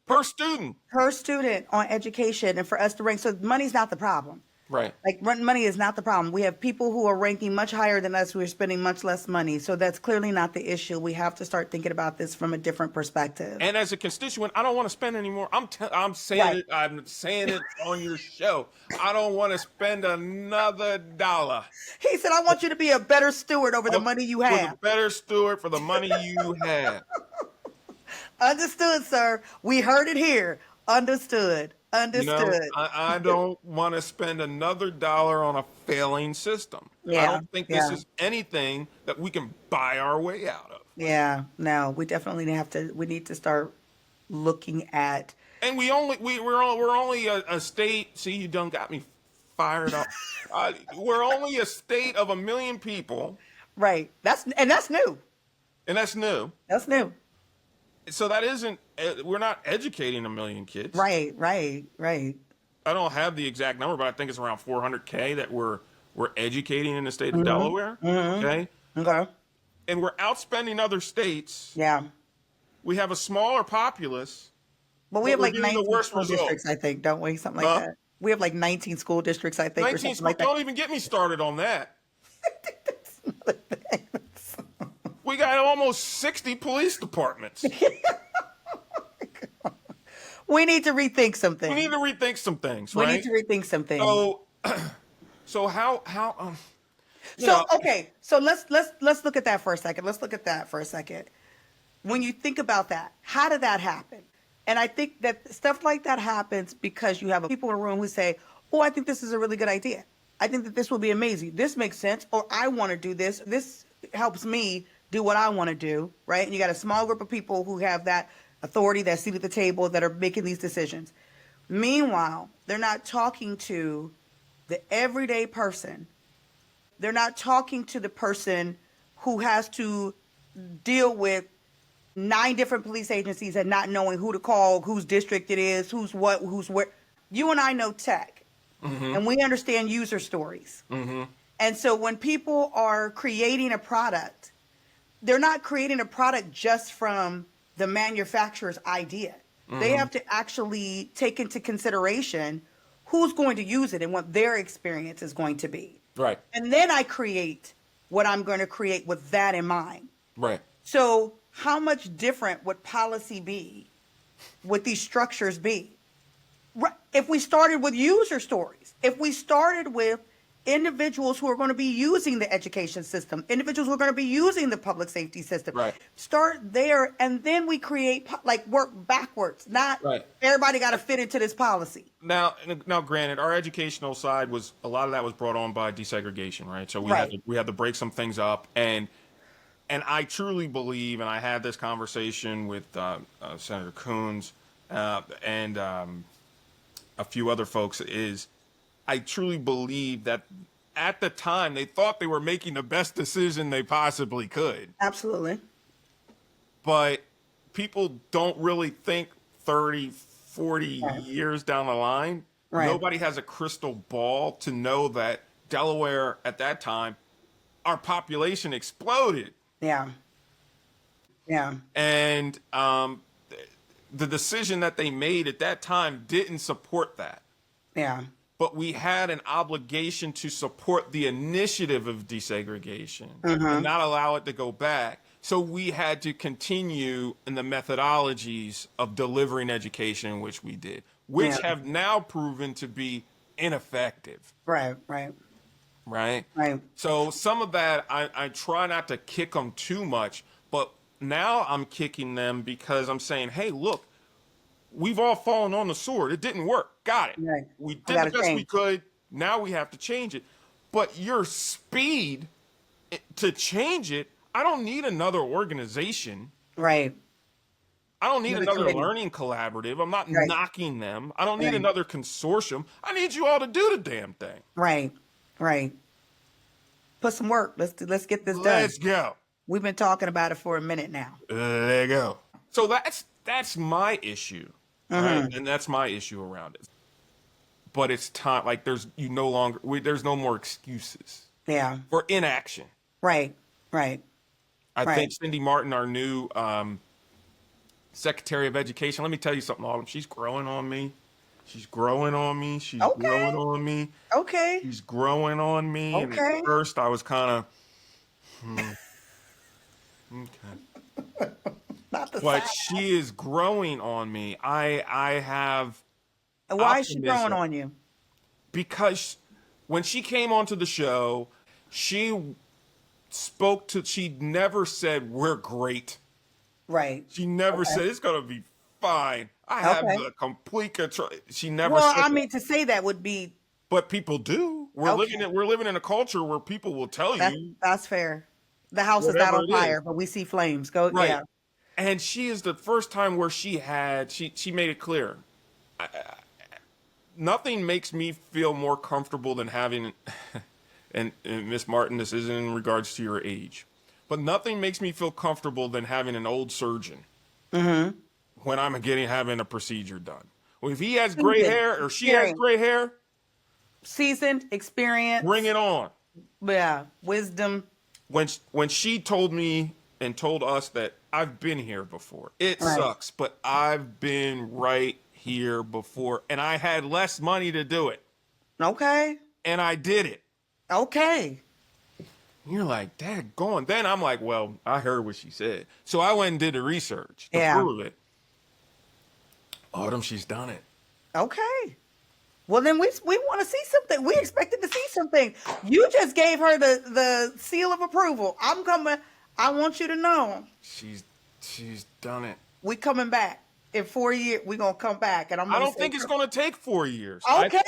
Per student. per student on education and for us to rank. So money's not the problem. Right. Like money is not the problem. We have people who are ranking much higher than us who are spending much less money. So that's clearly not the issue. We have to start thinking about this from a different perspective. And as a constituent, I don't want to spend anymore. I'm saying Right. it. I'm saying it on your show. I don't want to spend another dollar. He said, I want you to be a better steward over the money you For the have. better steward for the money you have. Understood, sir. We heard it here. Understood. You Understood. know, I don't want to spend another dollar on a failing system. I Yeah, don't think this yeah. is anything that we can buy our way out of. Yeah, no, we definitely we need to start looking at, And we're only a state. See, you done got me fired up. We're only a state of 1 million people, right. That's new. and that's new. That's new. So that isn't. We're not educating 1 million kids. Right, right, right. I don't have the exact number, but I think it's around 400K that we're educating in the state of Delaware. Okay, Okay. and we're outspending other states. Yeah. We have a smaller populace, But we but have we're like getting the 19 worst school result. districts, I think, don't we? Something like Huh? that. We have like 19 school districts, I think, or 19 something schools. like that. Don't even get me started on that. We got almost 60 police departments. We need to rethink some We things. need to rethink some things, We right? need to rethink some things. So, so how you So know, okay, so let's look at that for a second. Let's look at that for a second. When you think about that, how did that happen? And I think that stuff like that happens because you have people in a room who say, "Oh, I think this is a really good idea. I think that this will be amazing. This makes sense, or I want to do this. This helps me do what I want to do," right? And you got a small group of people who have that authority, that seat at the table, that are making these decisions. Meanwhile, they're not talking to the everyday person. They're not talking to the person who has to deal with 9 different police agencies and not knowing who to call, whose district it is, who's what, who's where. You and I know tech, and we understand user stories. And so when people are creating a product, they're not creating a product just from the manufacturer's idea. They have to actually take into consideration who's going to use it and what their experience is going to be. right, And then I create what I'm going to create with that in mind. right. So how much different would policy be? Would these structures be? If we started with user stories, if we started with individuals who are going to be using the education system, individuals who are going to be using the public safety system, Right. start there, and then we create, like, work backwards. Not Right. everybody got to fit into this policy. Now, granted, our educational side was a lot of that was brought on by desegregation, right? So Right. we had to break some things up, and I truly believe, and I had this conversation with Senator Coons and a few other folks, is I truly believe that at the time they thought they were making the best decision they possibly could, Absolutely. but people don't really think 30, 40 years down the line. Right. Nobody has a crystal ball to know that Delaware at that time, our population exploded. Yeah. Yeah. And the decision that they made at that time didn't support that. Yeah. But we had an obligation to support the initiative of desegregation and not allow it to go back. So we had to continue in the methodologies of delivering education, which we did, which Yeah. have now proven to be ineffective. Right. Right. Right? Right. So some of that, I try not to kick them too much, but now I'm kicking them because I'm saying, hey, look, we've all fallen on the sword. It didn't work. Got it. Right. We We did gotta the best we change. could. Now we have to change it. But your speed to change it, I don't need another organization. Right. I don't need Another another committee. learning collaborative. I'm not Right. knocking them. I don't need Right. another consortium. I need you all to do the damn thing. Right. Right. Put some work. Let's get this done. Let's go. We've been talking about it for a minute now. There you go. So that's my issue, right? And that's my issue around it. But it's time. Like there's no more excuses Yeah. for inaction. Right. Right. I Right. think Cindy Martin, our new Secretary of Education. Let me tell you something, Autumn. She's growing on me. She's growing on me. She's Okay. growing on me. Okay. She's growing on me. And Okay. at first, I was kind of, okay. Not the But side. she is growing on me. I have And why is she optimism. growing on you? Because when she came onto the show, she she never said, we're great. Right. She never Okay. said, it's going to be fine. I have Okay. the complete control. She never Well, said I that. mean, to say that would be But people do. Okay. We're living in a culture where people will tell you. that's fair. The house is Whatever not on it is. fire, but we see flames. Go. Right. Yeah. And she is the first time where she made it clear. Nothing makes me feel more comfortable than having, and Miss Martin, this isn't in regards to your age, but nothing makes me feel comfortable than having an old surgeon when I'm having a procedure done. Well, if he has gray Seasoned hair or she has experience. gray hair, Seasoned experience. bring it on. Yeah. Wisdom. When she told me and told us that I've been here before, it Right. sucks, but I've been right here before, and I had less money to do it, Okay. and I did it. Okay. You're like, daggone. Then I'm like, well, I heard what she said. So I went and did the research to Yeah. prove it. Autumn, she's done it. Okay. Well, then we want to see something. We expected to see something. You just gave her the seal of approval. I'm coming. I want you to know She's done it. we coming back in 4 years. We gonna come back, and I'm I gonna don't say, think it's going to take 4 years. okay,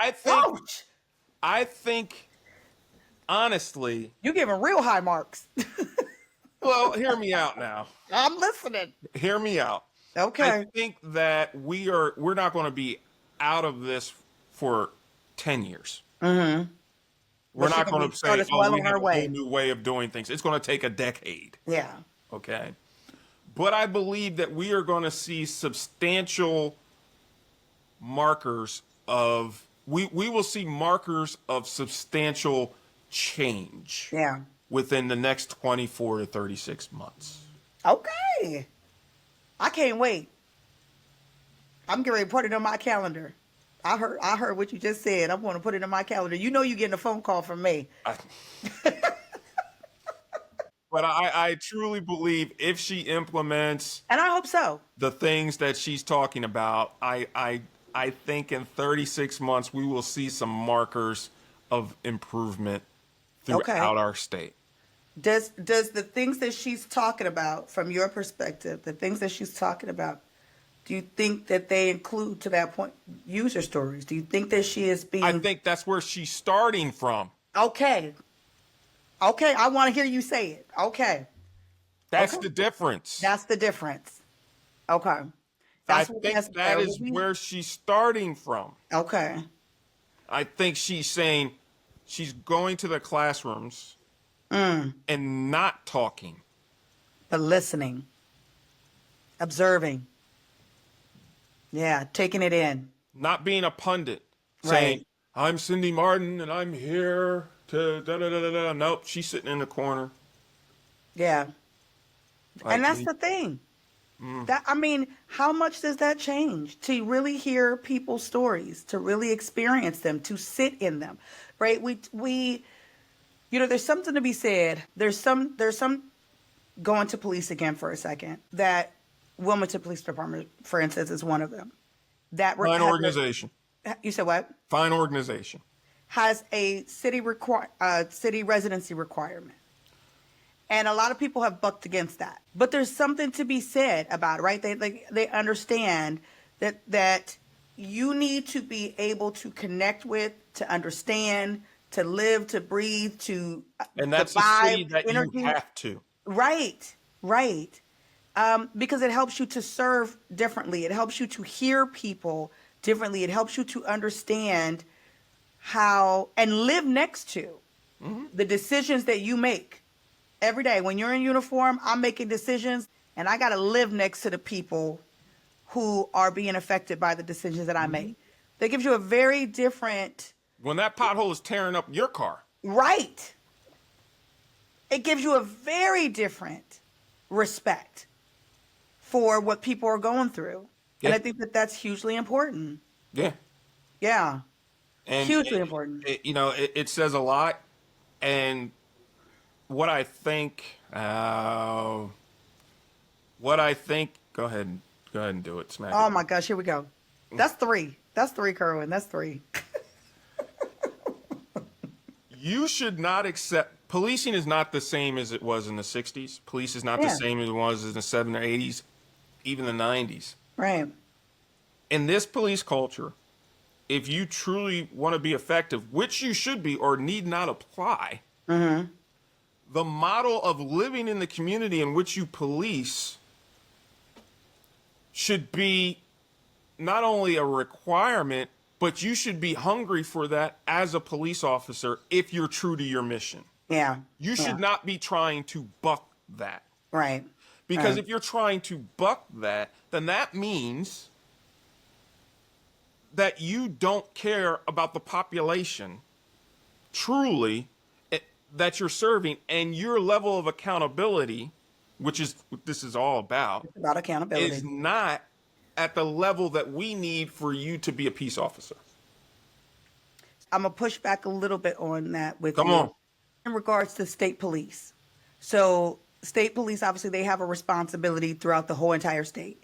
I think, coach, I think, honestly. you giving real high marks. Well, hear me out now. I'm listening. Hear me out. I Okay. think that we're not going to be out of this for 10 years. Mm-hmm. We're But she not can going be to start say, us "Oh, well we on have her a whole way. new way of doing things." It's going to take a decade. Yeah. Okay. But I believe that we are going to see substantial markers of we will see markers of substantial change Yeah. within the next 24 to 36 months. Okay. I can't wait. I'm getting ready to put it on my calendar. I heard what you just said. I'm going to put it on my calendar. You know you're getting a phone call from me. I, but I truly believe if she implements And I hope so. the things that she's talking about, I think in 36 months we will see some markers of improvement Okay. throughout our state. Does the things that she's talking about, from your perspective, the things that she's talking about, do you think that they include, to that point, user stories? Do you think that she is I being think that's where she's starting from. okay? Okay, I want to hear you say it. Okay. That's Okay. the difference. That's the difference. Okay. I That's think that is where she's starting from. okay. I think she's saying she's going to the classrooms and not talking. But listening, observing, yeah, taking it in. Not being a pundit, saying, Right. I'm Cindy Martin and I'm here to da da da da da. Nope, she's sitting in the corner. Yeah. Like, And that's the thing. That, I mean, how much does that change to really hear people's stories, to really experience them, to sit in them, right? There's something to be said. There's some going to police again for a second. That Wilmington Police Department, for instance, is one of them. That fine organization. You said what? Fine organization. Has a city residency requirement. And a lot of people have bucked against that. But there's something to be said about it, right? They understand that you need to be able to connect with, to understand, to live, to breathe, to And that's the a city vibe, that energy. you have to. Right, right. Because it helps you to serve differently. It helps you to hear people differently. It helps you to understand how and live next to the decisions that you make every day. When you're in uniform, I'm making decisions, and I got to live next to the people who are being affected by the decisions that I make. That gives you a very different, When that pothole is tearing up your car, right. It gives you a very different respect for what people are going through. And Yeah. I think that that's hugely important. yeah. Yeah, And hugely important. it says a lot. And what I think, go ahead and do it. Smack Oh it. my gosh, here we go. That's three. That's three, Kerwin. That's three. You should not accept, policing is not the same as it was in the 60s. Police is not the Yeah. same as it was in the 70s or 80s, even the 90s. Right. In this police culture, if you truly want to be effective, which you should be or need not apply, the model of living in the community in which you police should be not only a requirement, but you should be hungry for that as a police officer if you're true to your mission. Yeah. You should not be trying to buck that. Right. Because Right. if you're trying to buck that, then that means that you don't care about the population truly that you're serving, and your level of accountability, which is what this is all about, About accountability. is not at the level that we need for you to be a peace officer. I'm gonna push back a little bit on that with Come you on. in regards to state police. So state police, obviously, they have a responsibility throughout the whole entire state.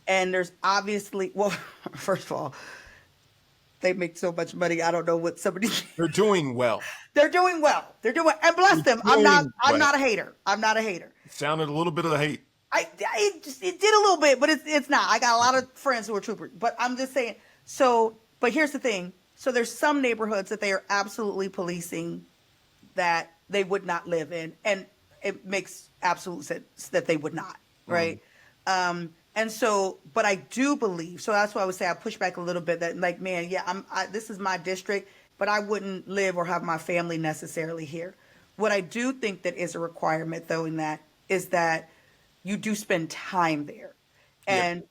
And there's obviously, well, first of all, They make so much money. I don't know what somebody. They're doing well. They're doing well. They're doing, and bless They're them. doing I'm well. not a hater. I'm not a hater. Sounded a little bit of the hate. It did a little bit, but it's not. I got a lot of friends who are troopers, but I'm just saying. So, but here's the thing. So there's some neighborhoods that they are absolutely policing that they would not live in, and it makes absolute sense that they would not, right? And so, but I do believe, so that's why I would say I push back a little bit that, like, man, yeah, this is my district, but I wouldn't live or have my family necessarily here. What I do think that is a requirement, though, in that is that you do spend time there, and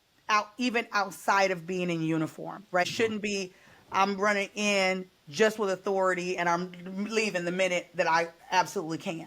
even outside of being in uniform, right? Shouldn't be, I'm running in just with authority and I'm leaving the minute that I absolutely can.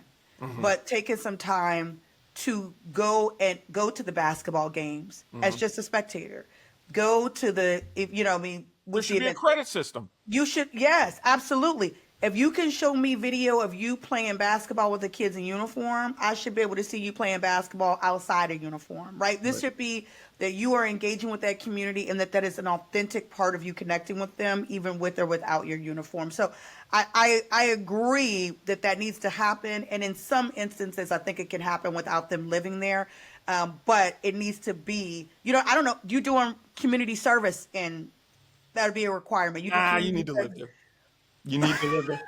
But taking some time to go to the basketball games as just a spectator, go to the, if you know, I mean, There with should the be a event. credit system. You should, yes, absolutely. If you can show me video of you playing basketball with the kids in uniform, I should be able to see you playing basketball outside of uniform, right? This should be that you are engaging with that community and that is an authentic part of you connecting with them, even with or without your uniform. So I agree that needs to happen. And in some instances, I think it can happen without them living there. But it needs to be, I don't know, you doing community service, and that would be a requirement. You do Nah, you community need to live service. there. You need to live there.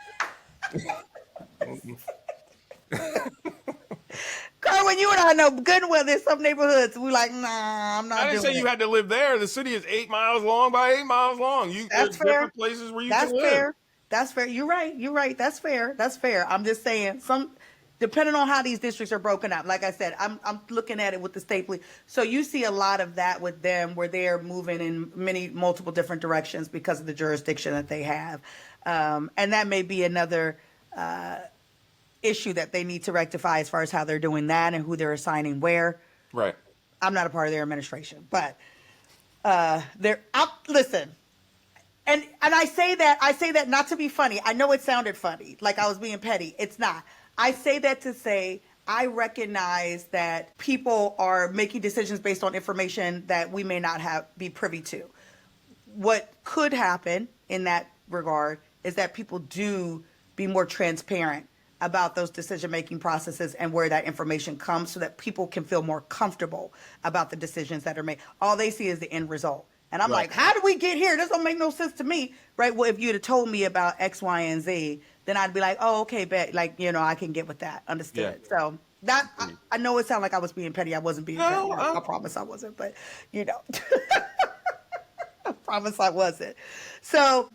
Girl, when you and I know good well, there's some neighborhoods we like, nah, I'm I not didn't doing say you it. had to live there. The city is 8 miles long by 8 miles long. That's There's different fair. places where you can That's live. fair. That's fair. You're right. You're right. That's fair. That's fair. I'm just saying depending on how these districts are broken up. Like I said, I'm looking at it with the state police. So you see a lot of that with them where they're moving in multiple different directions because of the jurisdiction that they have. And that may be another issue that they need to rectify as far as how they're doing that and who they're assigning where. Right. I'm not a part of their administration, but listen. And I say that not to be funny. I know it sounded funny, like I was being petty. It's not. I say that to say I recognize that people are making decisions based on information that we may not be privy to. What could happen in that regard is that people do be more transparent about those decision-making processes and where that information comes so that people can feel more comfortable about the decisions that are made. All they see is the end result. And I'm Right. like, how did we get here? This don't make no sense to me, right? Well, if you'd have told me about X, Y, and Z, then I'd be like, oh, okay, bet, like, I can get with that. Understood. Yeah. So I know it sounded like I was being petty. I wasn't being petty. No, I promise I wasn't, but I promise I wasn't. So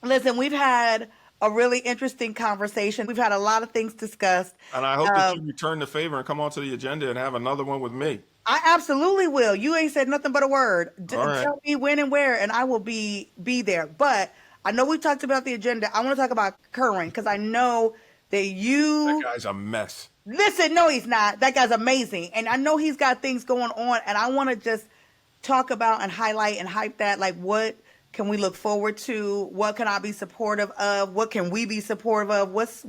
listen, we've had a really interesting conversation. We've had a lot of things discussed. and I hope that you return the favor and come onto the agenda and have another one with me. I absolutely will. You ain't said nothing but a word. All right. Tell me when and where, and I will be there. But I know we talked about the agenda. I want to talk about Curran because I know that That guy's a mess. listen. No, he's not. That guy's amazing, and I know he's got things going on. And I want to just talk about and highlight and hype that. Like, what can we look forward to? What can I be supportive of? What can we be supportive of? What's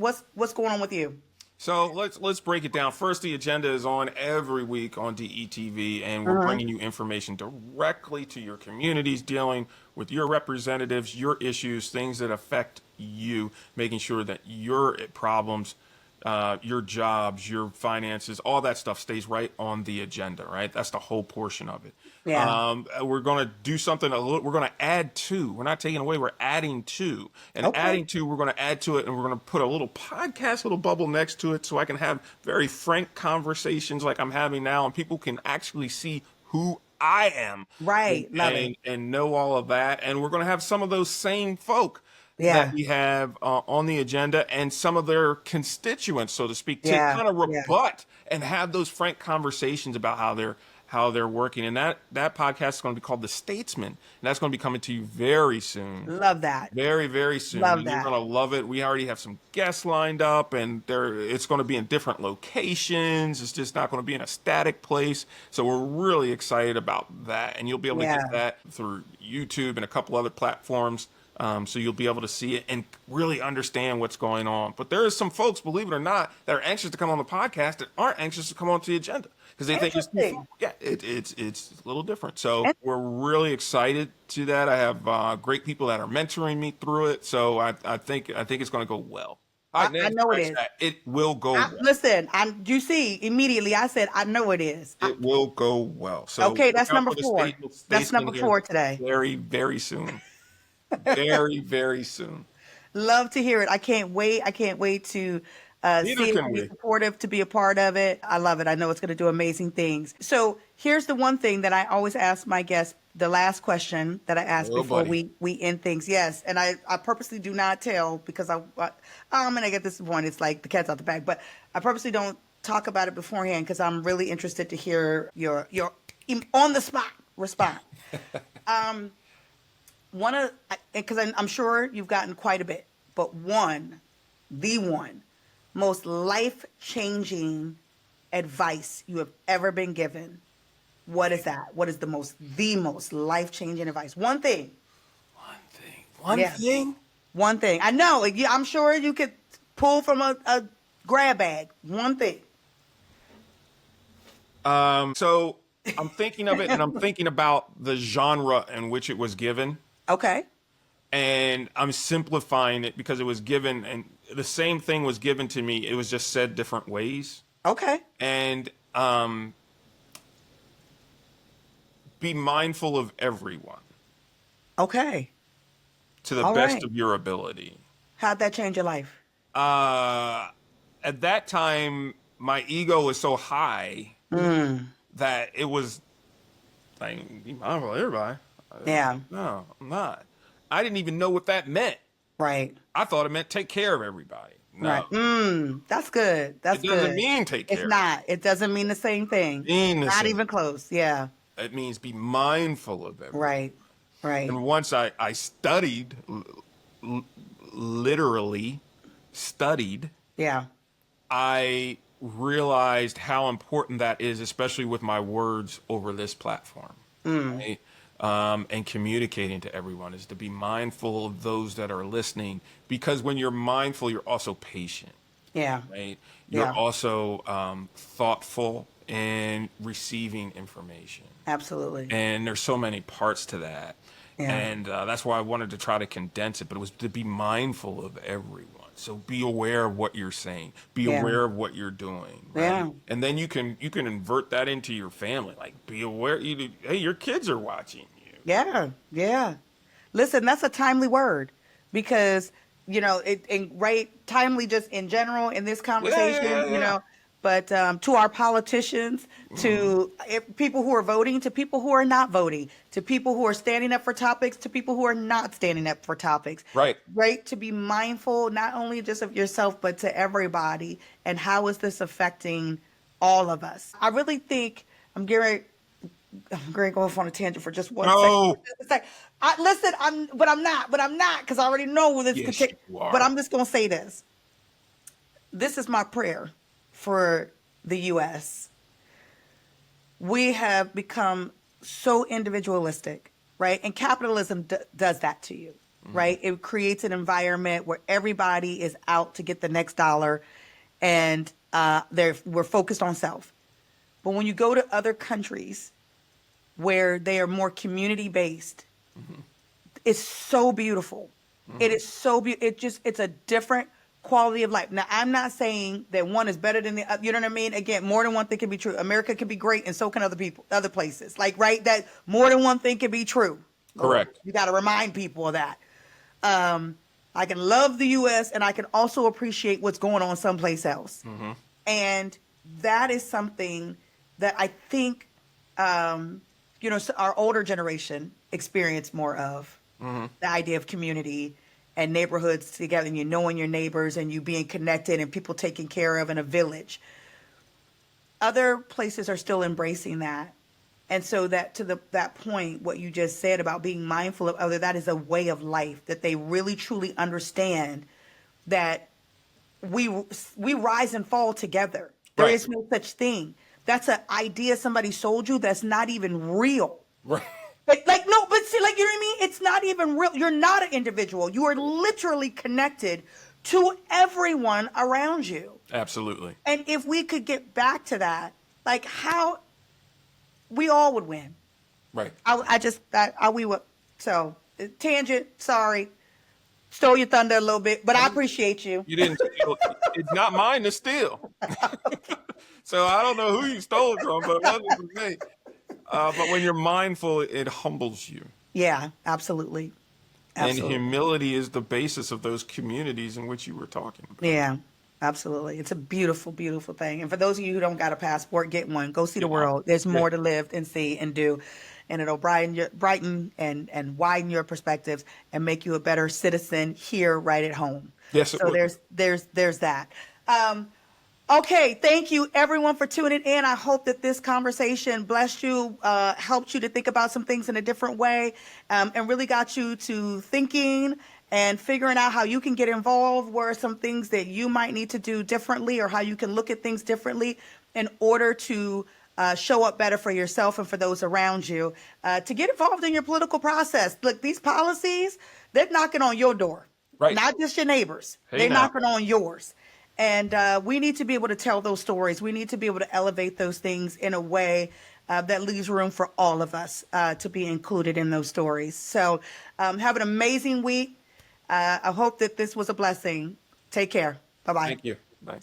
going on with you? So let's break it down. First, the agenda is on every week on DETV, and we're bringing you information directly to your communities, dealing with your representatives, your issues, things that affect you, making sure that your problems, your jobs, your finances, all that stuff stays right on the agenda, right? That's the whole portion of it. Yeah. We're going to do something we're going to add to. We're not taking away, we're adding to. And Okay. adding to, we're going to add to it, and we're going to put a little podcast, little bubble next to it so I can have very frank conversations like I'm having now, and people can actually see who I am. Right. Love it. And know all of that. And we're going to have some of those same folk Yeah. that we have on the agenda and some of their constituents, so to speak, to Yeah, kind of yeah. rebut and have those frank conversations about how they're working. And that podcast is going to be called The Statesman, and that's going to be coming to you very soon. Love that. Very, very soon. Love And that. you're going to love it. We already have some guests lined up, and it's going to be in different locations. It's just not going to be in a static place. So we're really excited about that. And you'll be able to Yeah. get that through YouTube and a couple other platforms So you'll be able to see it and really understand what's going on. But there is some folks, believe it or not, that are anxious to come on the podcast that aren't anxious to come onto the agenda because they think it's too Interesting. fun. Yeah, it's a little different. So we're really excited to that. I have great people that are mentoring me through it. So I think it's going to go well. All right, I Nan, know it scratch is. that. It will go well. Listen, you see, immediately I said, I know it is. It will go well. So Okay, look that's out number for the 4. That's station number here 4 today. very, very soon. Very, very soon. Love to hear it. I can't wait. I can't wait to Neither see it, can to be we. supportive, to be a part of it. I love it. I know it's going to do amazing things. So here's the one thing that I always ask my guests, the last question that I ask Oh, before buddy. we end things. Yes, and I purposely do not tell because I'm going to get this point. It's like the cat's out the bag, but I purposely don't talk about it beforehand because I'm really interested to hear your on the spot response. One of, because I'm sure you've gotten quite a bit, but the one most life-changing advice you have ever been given. What is that? What is the most life-changing advice? One thing. One thing. One Yeah. thing? One thing. I know. I'm sure you could pull from a grab bag. One thing. So I'm thinking of it and I'm thinking about the genre in which it was given. Okay. And I'm simplifying it because it was given and the same thing was given to me. It was just said different ways. Okay. And be mindful of everyone Okay. to the All best right. of your ability. How'd that change your life? At that time, my ego was so high that it was like, be mindful of everybody. Yeah. No, I'm not. I didn't even know what that meant. Right. I thought it meant take care of everybody. Right. No, That's good. That's it doesn't good. mean take It's care. not. It doesn't mean the same thing. Mean the Not same. even close. Yeah. It means be mindful of everyone. Right. Right. And once I studied, literally studied, Yeah. I realized how important that is, especially with my words over this platform. Right? And communicating to everyone is to be mindful of those that are listening, because when you're mindful, you're also patient, Yeah. right? You're Yeah. also thoughtful in receiving information. Absolutely. And there's so many parts to that. Yeah. And that's why I wanted to try to condense it, but it was to be mindful of everyone. So be aware of what you're saying. Be Yeah. aware of what you're doing. Right? Yeah. And then you can invert that into your family. Like be aware. Hey, your kids are watching you. Yeah. Yeah. Listen, that's a timely word because, timely just in general in this conversation, Yeah. but to our politicians, to people who are voting, to people who are not voting, to people who are standing up for topics, to people who are not standing up for topics. Right. Right. To be mindful, not only just of yourself, but to everybody. And how is this affecting all of us? I really think I'm going to go off on a tangent for just one No. second. It's like, listen, but I'm not, because I already know where this could Yes, take. you are. But I'm just going to say this. This is my prayer for the U.S. We have become so individualistic, right? And capitalism does that to you, right? It creates an environment where everybody is out to get the next dollar, and we're focused on self. But when you go to other countries where they are more community based, it's so beautiful. It is so beautiful. It's a different quality of life. Now, I'm not saying that one is better than the other. You know what I mean? Again, more than one thing can be true. America can be great, and so can other places. Like, right? That more than one thing can be true. Correct. You got to remind people of that. I can love the U.S. and I can also appreciate what's going on someplace else. And that is something that I think, our older generation experienced more of. The idea of community and neighborhoods together, and you knowing your neighbors and you being connected and people taken care of in a village. Other places are still embracing that. And so that that point, what you just said about being mindful of other, that is a way of life, that they really truly understand that we rise and fall together. There Right. is no such thing. That's an idea somebody sold you that's not even real. Right. Like no, but see, like you know what I mean? It's not even real. You're not an individual. You are literally connected to everyone around you. Absolutely. And if we could get back to that, like how we all would win. Right. We would. So tangent. Sorry, stole your thunder a little bit, but I appreciate you. You didn't steal. It's not mine to steal. So I don't know who you stole it from, but it wasn't from me. But when you're mindful, it humbles you. Yeah, absolutely, And absolutely. humility is the basis of those communities in which you were talking about. Yeah, absolutely. It's a beautiful, beautiful thing. And for those of you who don't got a passport, get one. Go see the Get one. world. There's Yeah. more to live and see and do. And it'll brighten and widen your perspectives and make you a better citizen here right at home. Yes, it So would. there's that. Okay, thank you everyone for tuning in. I hope that this conversation blessed you, helped you to think about some things in a different way, and really got you to thinking and figuring out how you can get involved, where are some things that you might need to do differently, or how you can look at things differently in order to show up better for yourself and for those around you, to get involved in your political process. Look, these policies, they're knocking on your door, Right. not just your neighbors. Hey, They're now. knocking on yours. And we need to be able to tell those stories. We need to be able to elevate those things in a way that leaves room for all of us to be included in those stories. So have an amazing week. I hope that this was a blessing. Take care. Bye-bye. Thank you. Bye.